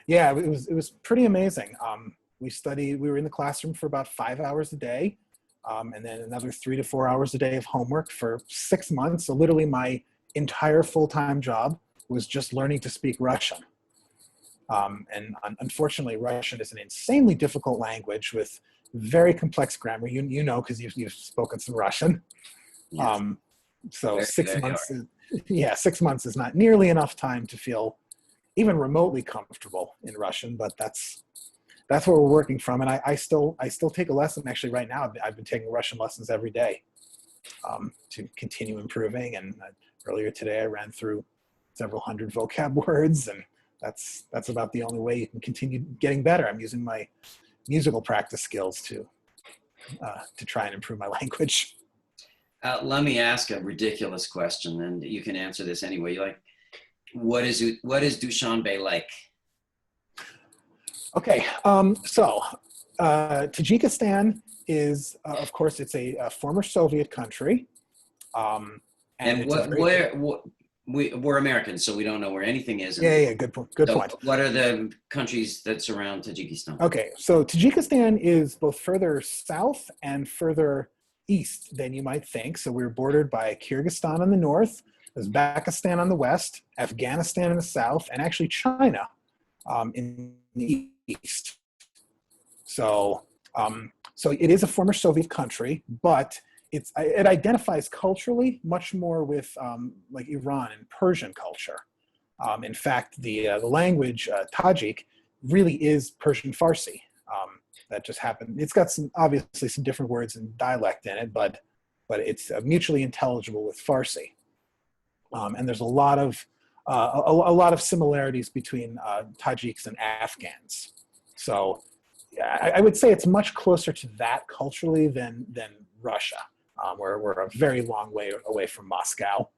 Speaker 2: Yeah, it was pretty amazing. We were in the classroom for about 5 hours a day, and then another 3 to 4 hours a day of homework for 6 months. So literally my entire full-time job was just learning to speak Russian. And unfortunately, Russian is an insanely difficult language with very complex grammar. You know, because you've spoken some Russian. Yes. So very 6 months, 6 months is not nearly enough time to feel even remotely comfortable in Russian, but that's where we're working from. And I still take a lesson. Actually, right now, I've been taking Russian lessons every day to continue improving. And earlier today, I ran through several hundred vocab words, and that's about the only way you can continue getting better. I'm using my musical practice skills to try and improve my language.
Speaker 1: Let me ask a ridiculous question, and you can answer this anyway. You're like, what is Dushanbe like?
Speaker 2: Okay, so Tajikistan is, of course, it's a former Soviet country. And
Speaker 1: And
Speaker 2: it's a
Speaker 1: what
Speaker 2: very
Speaker 1: where what, we're Americans, so we don't know where anything is.
Speaker 2: yeah, good point. Good
Speaker 1: So
Speaker 2: point.
Speaker 1: what are the countries that surround Tajikistan?
Speaker 2: Okay, so Tajikistan is both further south and further east than you might think. So we're bordered by Kyrgyzstan on the north, Uzbekistan on the west, Afghanistan in the south, and actually China in the east. So, so it is a former Soviet country, but it identifies culturally much more with like Iran and Persian culture. In fact, the language Tajik really is Persian Farsi. That just happened. It's got some obviously some different words and dialect in it, but it's mutually intelligible with Farsi. And there's a lot of similarities between Tajiks and Afghans. So I would say it's much closer to that culturally than Russia. We're a very long way away from Moscow.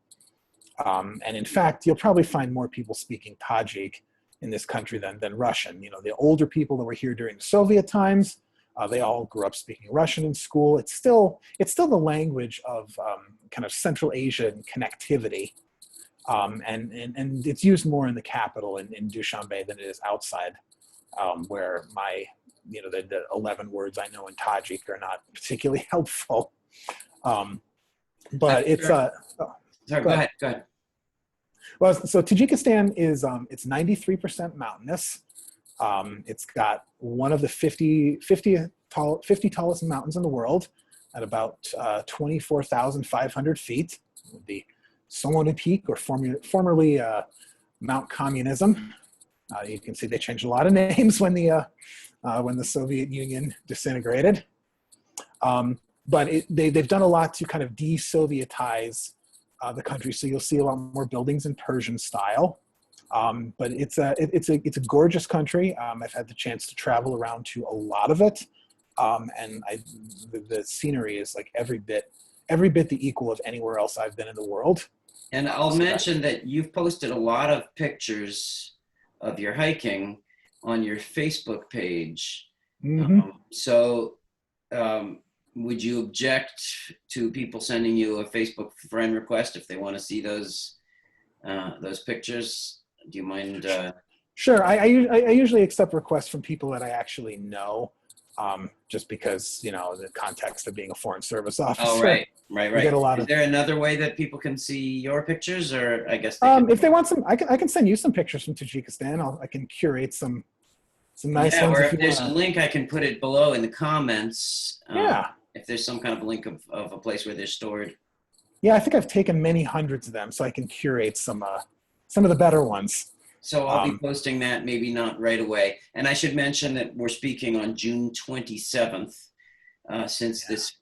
Speaker 2: And in fact, you'll probably find more people speaking Tajik in this country than Russian. You know, the older people that were here during the Soviet times, they all grew up speaking Russian in school. It's still the language of kind of Central Asian connectivity. And it's used more in the capital in Dushanbe than it is outside, where the 11 words I know in Tajik are not particularly helpful. But it's
Speaker 1: Sorry, go ahead. Go ahead.
Speaker 2: well, so Tajikistan is it's 93% mountainous. It's got one of the 50 tallest mountains in the world at about 24,500 feet. The Somoni Peak, or formerly Mount Communism. You can see they changed a lot of names when the Soviet Union disintegrated. But they've done a lot to kind of de-Sovietize the country, so you'll see a lot more buildings in Persian style. But it's a gorgeous country. I've had the chance to travel around to a lot of it, and the scenery is like every bit the equal of anywhere else I've been in the world.
Speaker 1: And I'll mention that you've posted a lot of pictures of your hiking on your Facebook page.
Speaker 2: Mm-hmm.
Speaker 1: Would you object to people sending you a Facebook friend request if they want to see those pictures? Do you mind?
Speaker 2: Sure. I usually accept requests from people that I actually know, just because, you know, the context of being a foreign service officer.
Speaker 1: Oh, right.
Speaker 2: Get a lot
Speaker 1: Is there another way that people can see your pictures, or I guess
Speaker 2: if they want some, I can send you some pictures from Tajikistan. I can curate some nice ones.
Speaker 1: Or if there's a link, I can put it below in the comments.
Speaker 2: Yeah.
Speaker 1: If there's some kind of link of a place where they're stored.
Speaker 2: Yeah, I think I've taken many hundreds of them, so I can curate some of the better ones.
Speaker 1: So I'll be posting that, maybe not right away. And I should mention that we're speaking on June 27th, since this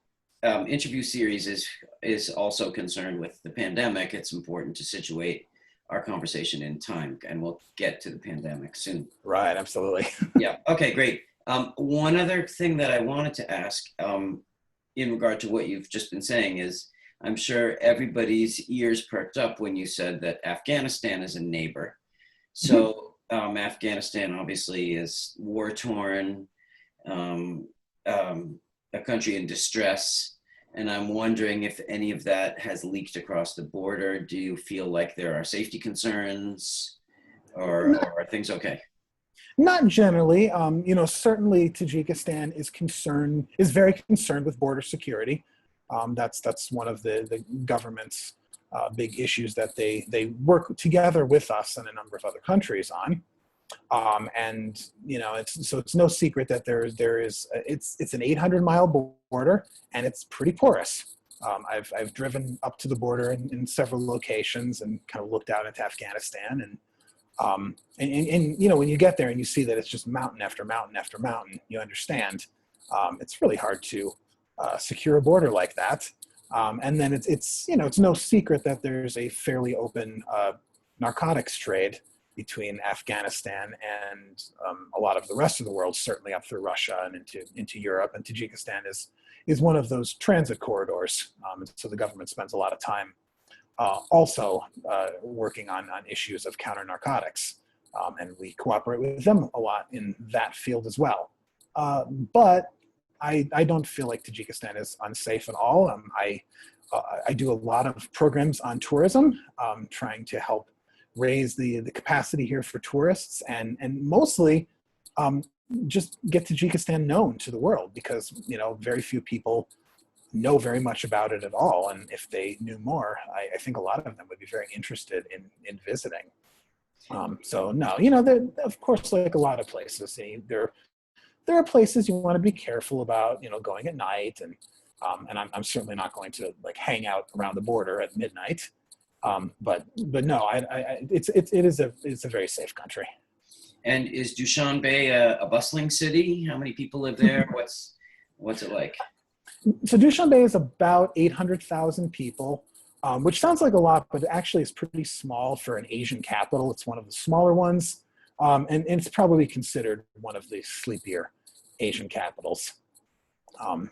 Speaker 1: interview series is also concerned with the pandemic. It's important to situate our conversation in time, and we'll get to the pandemic soon.
Speaker 2: Right, absolutely.
Speaker 1: Yeah, okay, great. One other thing that I wanted to ask in regard to what you've just been saying is, I'm sure everybody's ears perked up when you said that Afghanistan is a neighbor. So Afghanistan obviously is war-torn, a country in distress, and I'm wondering if any of that has leaked across the border. Do you feel like there are safety concerns, or are things okay?
Speaker 2: Not generally. You know, certainly Tajikistan is very concerned with border security. That's one of the government's big issues that they work together with us and a number of other countries on. And you know, it's no secret that it's an 800-mile border, and it's pretty porous. I've driven up to the border in several locations and kind of looked out into Afghanistan, and you know, when you get there and you see that it's just mountain after mountain after mountain, you understand it's really hard to secure a border like that. And then it's you know, it's no secret that there's a fairly open narcotics trade between Afghanistan and a lot of the rest of the world, certainly up through Russia and into Europe. And Tajikistan is one of those transit corridors. So the government spends a lot of time also working on issues of counter narcotics, and we cooperate with them a lot in that field as well. But I don't feel like Tajikistan is unsafe at all. I do a lot of programs on tourism, trying to help raise the capacity here for tourists, and mostly just get Tajikistan known to the world, because very few people know very much about it at all. And if they knew more, I think a lot of them would be very interested in visiting. So no, of course, like a lot of places, there are places you want to be careful about, going at night, and I'm certainly not going to like hang out around the border at midnight. But no, it's a very safe country.
Speaker 1: And is Dushanbe a bustling city? How many people live there? What's it like?
Speaker 2: So Dushanbe is about 800,000 people, which sounds like a lot, but actually is pretty small for an Asian capital. It's one of the smaller ones, and it's probably considered one of the sleepier Asian capitals. Then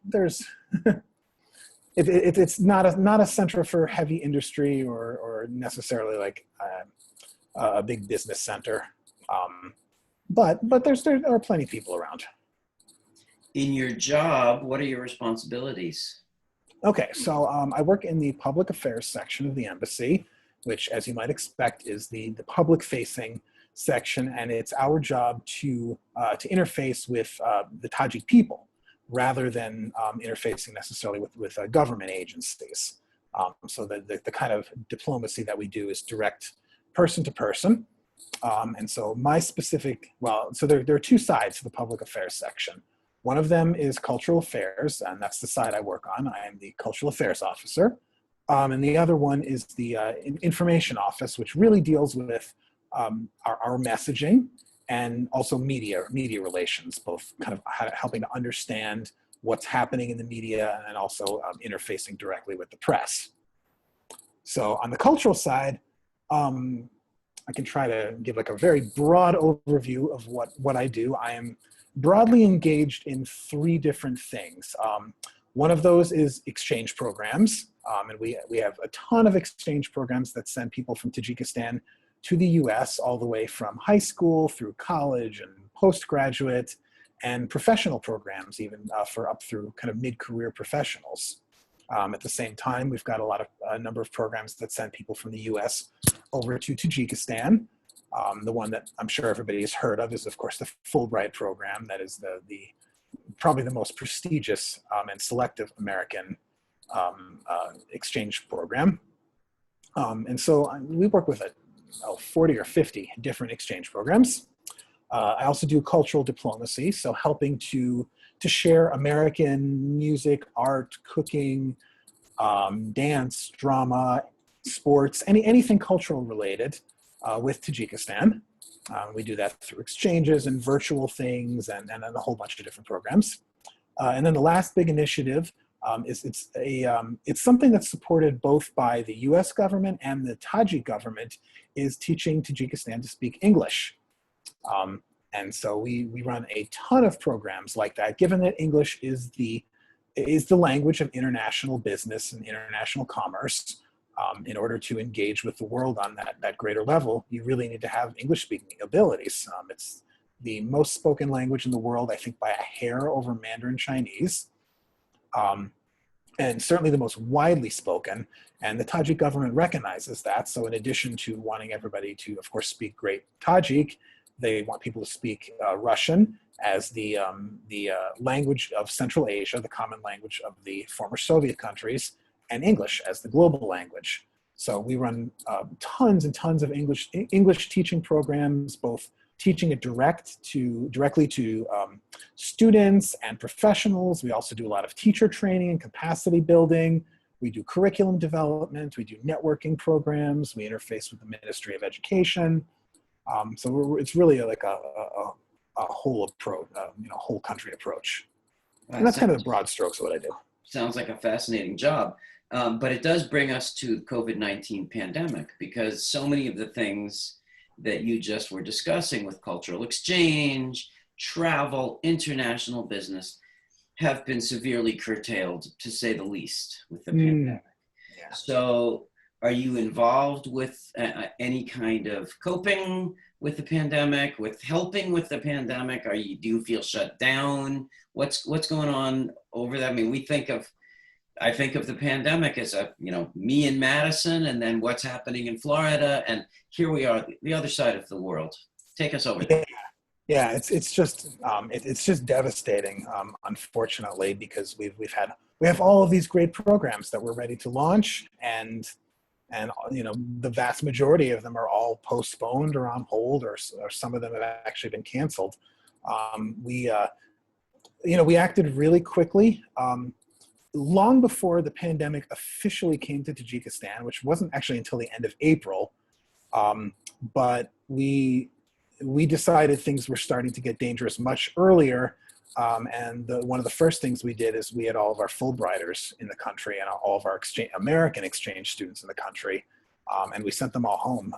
Speaker 2: there's it's not a center for heavy industry or necessarily like a big business center, but there are plenty of people around.
Speaker 1: In your job, what are your responsibilities?
Speaker 2: Okay, so I work in the public affairs section of the embassy, which, as you might expect, is the public-facing section, and it's our job to interface with the Tajik people, rather than interfacing necessarily with government agencies. So the kind of diplomacy that we do is direct person to person. And so so there are two sides to the public affairs section. One of them is cultural affairs, and that's the side I work on. I am the cultural affairs officer. And the other one is the information office, which really deals with our messaging and also media relations, both kind of helping to understand what's happening in the media and also interfacing directly with the press. So on the cultural side, I can try to give like a very broad overview of what I do. I am broadly engaged in three different things. One of those is exchange programs, and we have a ton of exchange programs that send people from Tajikistan to the US, all the way from high school through college and postgraduate, and professional programs, even for up through kind of mid-career professionals. At the same time, we've got a number of programs that send people from the US over to Tajikistan. The one that I'm sure everybody has heard of is, of course, the Fulbright program. That is probably the most prestigious and selective American exchange program. And so we work with 40 or 50 different exchange programs. I also do cultural diplomacy, so helping to share American music, art, cooking, dance, drama, sports, anything cultural related with Tajikistan. We do that through exchanges and virtual things and a whole bunch of different programs. And then the last big initiative it's something that's supported both by the US government and the Tajik government, is teaching Tajikistan to speak English. And so we run a ton of programs like that, given that English is the language of international business and international commerce. In order to engage with the world on that greater level, you really need to have English-speaking abilities. It's the most spoken language in the world, I think, by a hair over Mandarin Chinese, and certainly the most widely spoken. And the Tajik government recognizes that. So in addition to wanting everybody to, of course, speak great Tajik, they want people to speak Russian as the language of Central Asia, the common language of the former Soviet countries, and English as the global language. So we run tons and tons of English teaching programs, both teaching it directly to students and professionals. We also do a lot of teacher training and capacity building. We do curriculum development. We do networking programs. We interface with the Ministry of Education. So it's really like a whole approach, whole country approach. And that's kind of the broad strokes of what I do.
Speaker 1: Sounds like a fascinating job. But it does bring us to the COVID-19 pandemic, because so many of the things that you just were discussing with cultural exchange, travel, international business have been severely curtailed, to say the least, with the pandemic. Yeah. So are you involved with any kind of coping with the pandemic, with helping with the pandemic? Do you feel shut down? What's going on over that? I mean, we think of I think of the pandemic as me in Madison, and then what's happening in Florida, and here we are, the other side of the world. Take us over there.
Speaker 2: Yeah, yeah, it's just devastating, unfortunately, because we have all of these great programs that we're ready to launch, and the vast majority of them are all postponed or on hold, or some of them have actually been canceled. We acted really quickly. Long before the pandemic officially came to Tajikistan, which wasn't actually until the end of April, but we decided things were starting to get dangerous much earlier. And one of the first things we did is we had all of our Fulbrighters in the country and all of our American exchange students in the country, and we sent them all home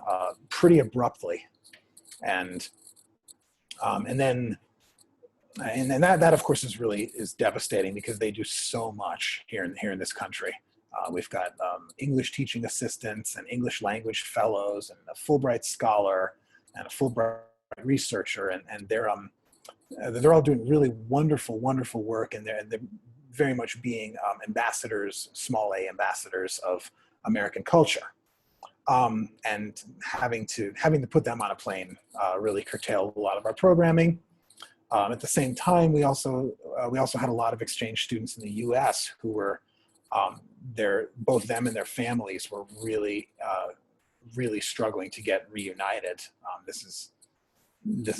Speaker 2: pretty abruptly. And then that of course is devastating, because they do so much here in this country. We've got English teaching assistants and English language fellows and a Fulbright scholar and a Fulbright researcher, and they're all doing really wonderful work, and they're very much being ambassadors, small a ambassadors of American culture. And having to put them on a plane really curtailed a lot of our programming. At the same time, we also had a lot of exchange students in the U.S. who were both them and their families were really struggling to get reunited. This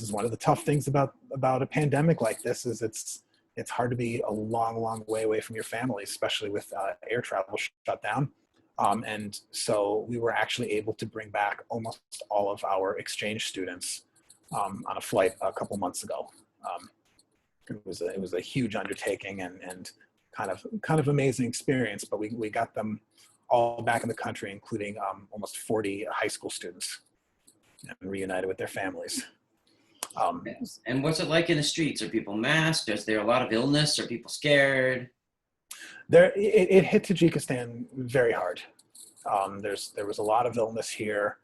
Speaker 2: is one of the tough things about a pandemic like this, is it's hard to be a long way away from your family, especially with air travel shut down. And so we were actually able to bring back almost all of our exchange students on a flight a couple months ago. It was a huge undertaking and kind of amazing experience, but we got them all back in the country, including almost 40 high school students, and reunited with their families.
Speaker 1: Yes. And what's it like in the streets? Are people masked? Is there a lot of illness? Are people scared?
Speaker 2: It hit Tajikistan very hard. There was a lot of illness here.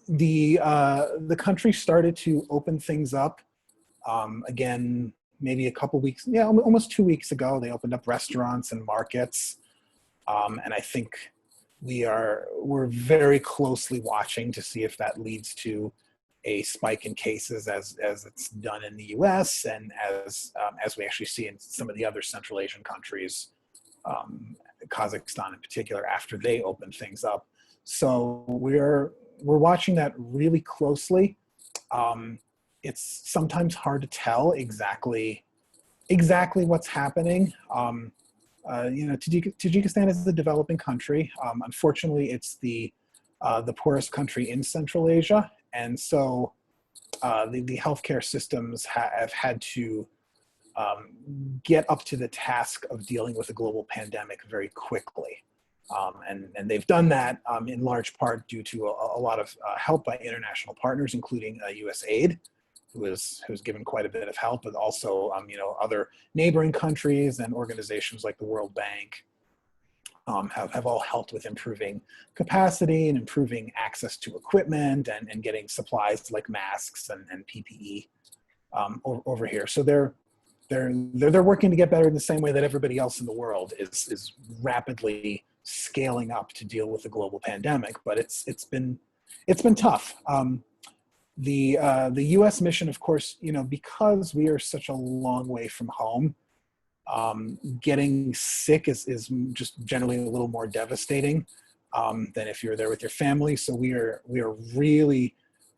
Speaker 2: The country started to open things up again, maybe a couple weeks, almost 2 weeks ago. They opened up restaurants and markets, and I think we're very closely watching to see if that leads to a spike in cases as it's done in the U.S. and as we actually see in some of the other Central Asian countries, Kazakhstan in particular, after they open things up. So we're watching that really closely. It's sometimes hard to tell exactly what's happening. Tajikistan is a developing country. Unfortunately, it's the poorest country in Central Asia, and so the healthcare systems have had to get up to the task of dealing with a global pandemic very quickly. And they've done that in large part due to a lot of help by international partners, including USAID, who's given quite a bit of help, but also other neighboring countries and organizations like the World Bank have all helped with improving capacity and improving access to equipment and getting supplies like masks and PPE over here. So they're working to get better in the same way that everybody else in the world is rapidly scaling up to deal with the global pandemic. But it's been tough. The U.S. mission, of course, because we are such a long way from home, getting sick is just generally a little more devastating than if you're there with your family. So we are really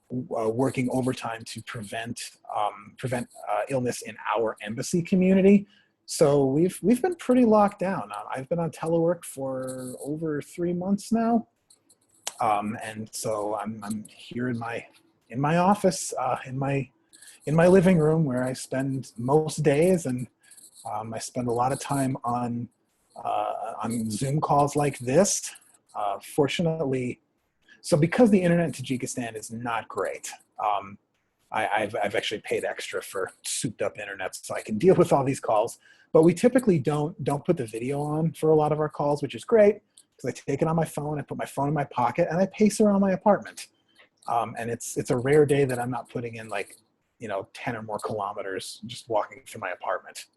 Speaker 2: working overtime to prevent illness in our embassy community. So we've been pretty locked down. I've been on telework for over 3 months now, and so I'm here in my office, in my living room, where I spend most days, and I spend a lot of time on Zoom calls like this. Fortunately, so because the internet in Tajikistan is not great, I've actually paid extra for souped up internet so I can deal with all these calls. But we typically don't put the video on for a lot of our calls, which is great, because I take it on my phone, I put my phone in my pocket, and I pace around my apartment. And it's a rare day that I'm not putting in 10 or more kilometers just walking through my apartment.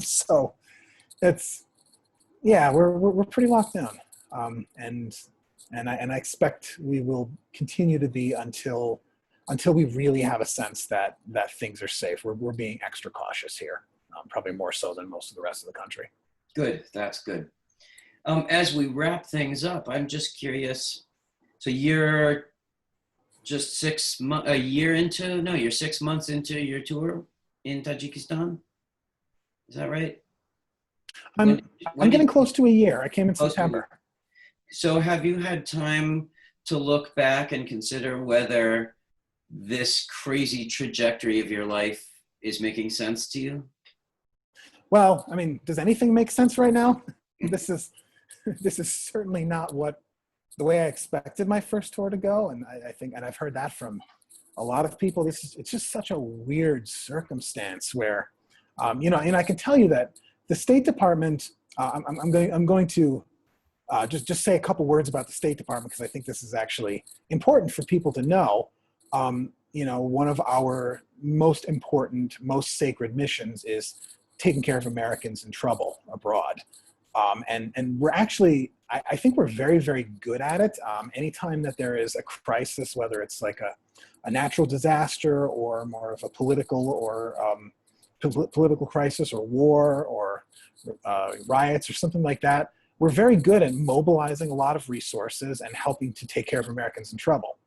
Speaker 2: So it's, yeah, we're pretty locked down. And I expect we will continue to be until we really have a sense that things are safe. We're being extra cautious here, probably more so than most of the rest of the country.
Speaker 1: Good, that's good. As we wrap things up, I'm just curious. So you're just a year into, no, you're 6 months into your tour in Tajikistan. Is that right? When,
Speaker 2: I'm
Speaker 1: when did
Speaker 2: getting close to a year. I came in
Speaker 1: close to a
Speaker 2: September.
Speaker 1: year? So have you had time to look back and consider whether this crazy trajectory of your life is making sense to you?
Speaker 2: Well, I mean, does anything make sense right now? This is this is certainly not what the way I expected my first tour to go, and I think, and I've heard that from a lot of people. It's just such a weird circumstance where, and I can tell you that the State Department. I'm going to just say a couple words about the State Department because I think this is actually important for people to know. One of our most important, most sacred missions is taking care of Americans in trouble abroad. And we're actually, I think we're very, very good at it. Anytime that there is a crisis, whether it's like a natural disaster or more of a political or political crisis or war or riots or something like that, we're very good at mobilizing a lot of resources and helping to take care of Americans in trouble.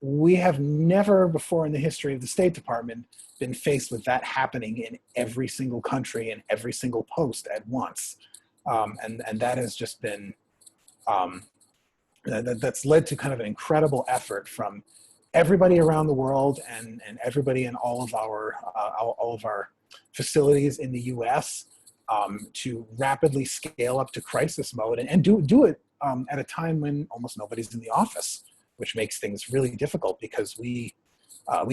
Speaker 2: We have never before in the history of the State Department been faced with that happening in every single country and every single post at once. And that has just been, that's led to kind of an incredible effort from everybody around the world and everybody in all of our facilities in the US to rapidly scale up to crisis mode and do it at a time when almost nobody's in the office, which makes things really difficult because we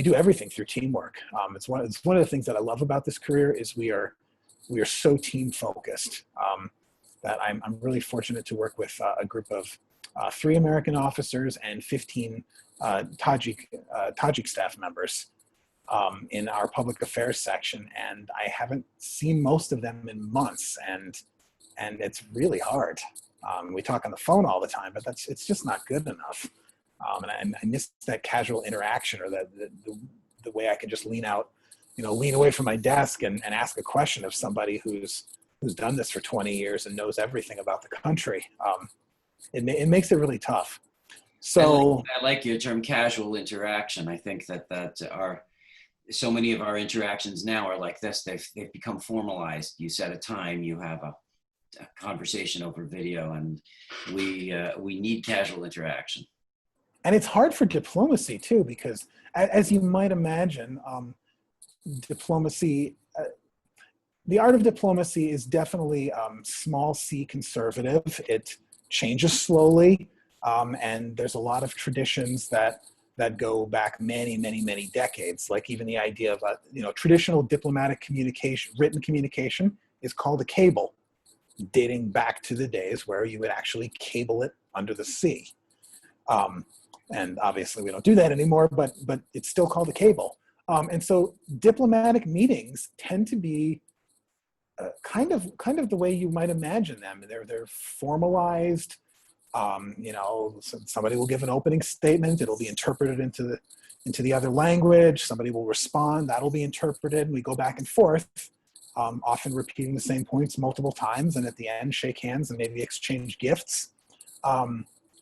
Speaker 2: do everything through teamwork. It's one of the things that I love about this career is we are so team focused that I'm really fortunate to work with a group of 3 American officers and 15 Tajik staff members in our public affairs section, and I haven't seen most of them in months, and it's really hard. We talk on the phone all the time, but it's just not good enough. And I miss that casual interaction or the way I can just lean away from my desk and ask a question of somebody who's done this for 20 years and knows everything about the country. It makes it really tough. So
Speaker 1: I like your term casual interaction. I think that so many of our interactions now are like this. They've become formalized. You set a time, you have a conversation over video, and we need casual interaction.
Speaker 2: And it's hard for diplomacy too, because as you might imagine, diplomacy, the art of diplomacy is definitely small c conservative. It changes slowly, and there's a lot of traditions that go back many, many, many decades. Like even the idea of traditional diplomatic communication, written communication, is called a cable, dating back to the days where you would actually cable it under the sea. And obviously we don't do that anymore, but it's still called a cable. And so diplomatic meetings tend to be kind of the way you might imagine them. They're formalized. Somebody will give an opening statement. It'll be interpreted into the other language. Somebody will respond. That'll be interpreted. We go back and forth, often repeating the same points multiple times. And at the end, shake hands and maybe exchange gifts.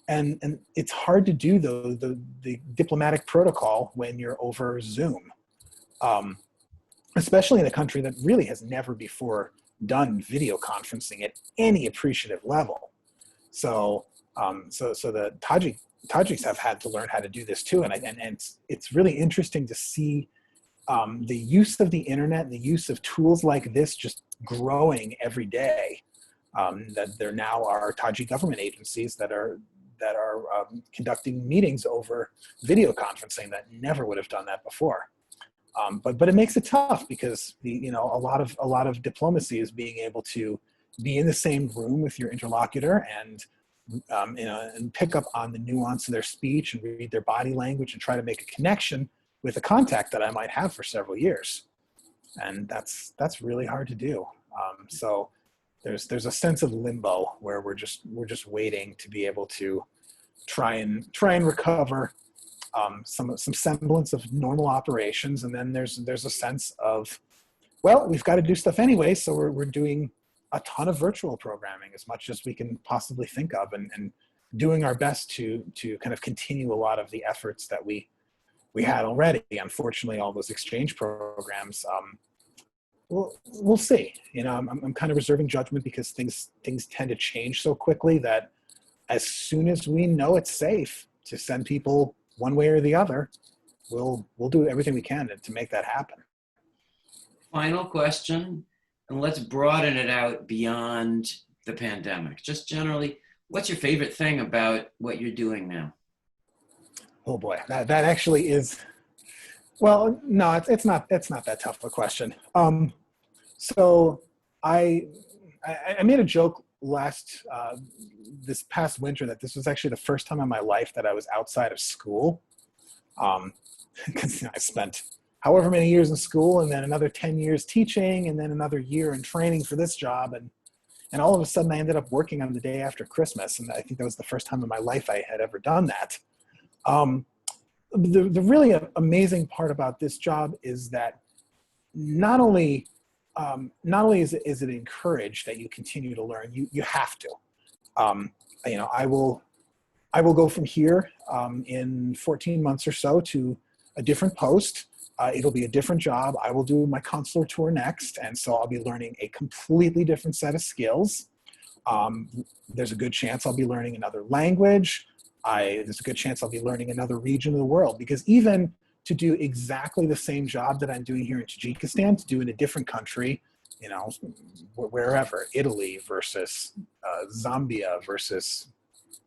Speaker 2: And it's hard to do the diplomatic protocol when you're over Zoom, especially in a country that really has never before done video conferencing at any appreciative level. So the Tajiks have had to learn how to do this too, and it's really interesting to see the use of the internet and the use of tools like this just growing every day. That there now are Tajik government agencies that are conducting meetings over video conferencing that never would have done that before. But it makes it tough because a lot of diplomacy is being able to be in the same room with your interlocutor and pick up on the nuance of their speech and read their body language and try to make a connection with a contact that I might have for several years. and that's really hard to do. So there's a sense of limbo where we're just waiting to be able to try and recover some semblance of normal operations, and then there's a sense of, well, we've got to do stuff anyway, so we're doing a ton of virtual programming as much as we can possibly think of, and doing our best to kind of continue a lot of the efforts that we had already. Unfortunately, all those exchange programs, we'll see. You know, I'm kind of reserving judgment because things tend to change so quickly that as soon as we know it's safe to send people one way or the other, we'll do everything we can to make that happen.
Speaker 1: Final question, and let's broaden it out beyond the pandemic. Just generally, what's your favorite thing about what you're doing now?
Speaker 2: Oh boy, that actually is, well, no, it's not that tough of a question. So I made a joke this past winter that this was actually the first time in my life that I was outside of school, because I spent however many years in school, and then another 10 years teaching, and then another year in training for this job, and all of a sudden I ended up working on the day after Christmas, and I think that was the first time in my life I had ever done that. The really amazing part about this job is that not only is it encouraged that you continue to learn, you have to. You know, I will go from here in 14 months or so to a different post. It'll be a different job. I will do my consular tour next, and so I'll be learning a completely different set of skills. There's a good chance I'll be learning another language. There's a good chance I'll be learning another region of the world, because even to do exactly the same job that I'm doing here in Tajikistan, to do in a different country, you know, wherever, Italy versus Zambia versus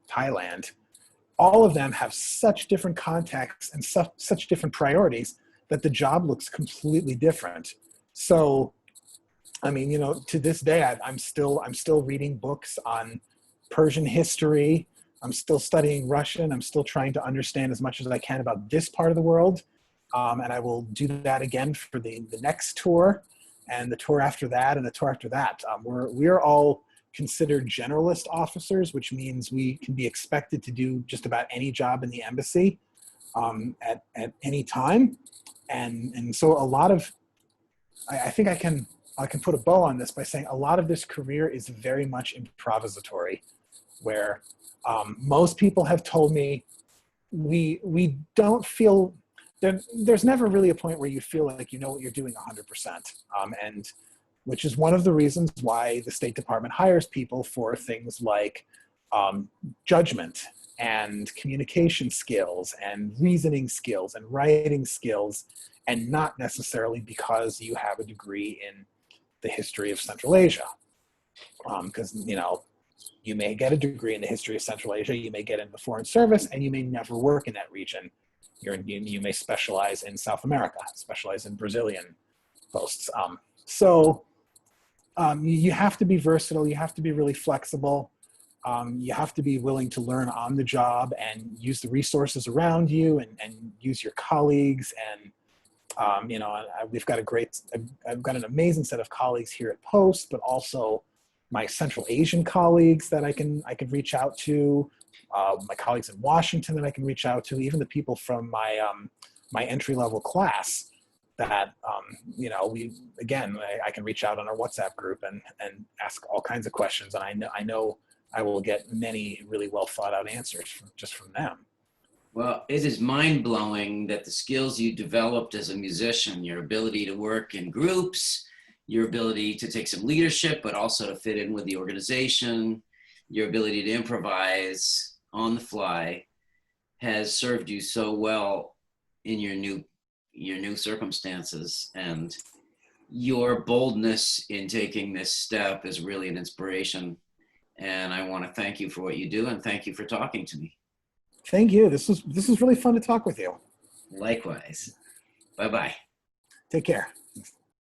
Speaker 2: Thailand, all of them have such different contexts and such different priorities that the job looks completely different. So, I mean, you know, to this day, I'm still reading books on Persian history. I'm still studying Russian. I'm still trying to understand as much as I can about this part of the world. And I will do that again for the next tour, and the tour after that, and the tour after that. We're all considered generalist officers, which means we can be expected to do just about any job in the embassy at any time. And so a lot of, I think I can put a bow on this by saying a lot of this career is very much improvisatory, where most people have told me we don't feel, there's never really a point where you feel like you know what you're doing 100%. And which is one of the reasons why the State Department hires people for things like judgment and communication skills and reasoning skills and writing skills, and not necessarily because you have a degree in the history of Central Asia. Because, you know, you may get a degree in the history of Central Asia, you may get into the Foreign Service, and you may never work in that region. You may specialize in South America, specialize in Brazilian posts. You have to be versatile, you have to be really flexible. You have to be willing to learn on the job and use the resources around you, and use your colleagues. And, you know, I've got an amazing set of colleagues here at Post, but also my Central Asian colleagues that I can reach out to, my colleagues in Washington that I can reach out to, even the people from my entry-level class that, you know, I can reach out on our WhatsApp group and ask all kinds of questions. And I know I will get many really well thought out answers just from them.
Speaker 1: Well, it is mind-blowing that the skills you developed as a musician, your ability to work in groups, your ability to take some leadership, but also to fit in with the organization, your ability to improvise on the fly, has served you so well in your new circumstances. And your boldness in taking this step is really an inspiration. And I want to thank you for what you do, and thank you for talking to me.
Speaker 2: Thank you. This was really fun to talk with you.
Speaker 1: Likewise. Bye-bye.
Speaker 2: Take care.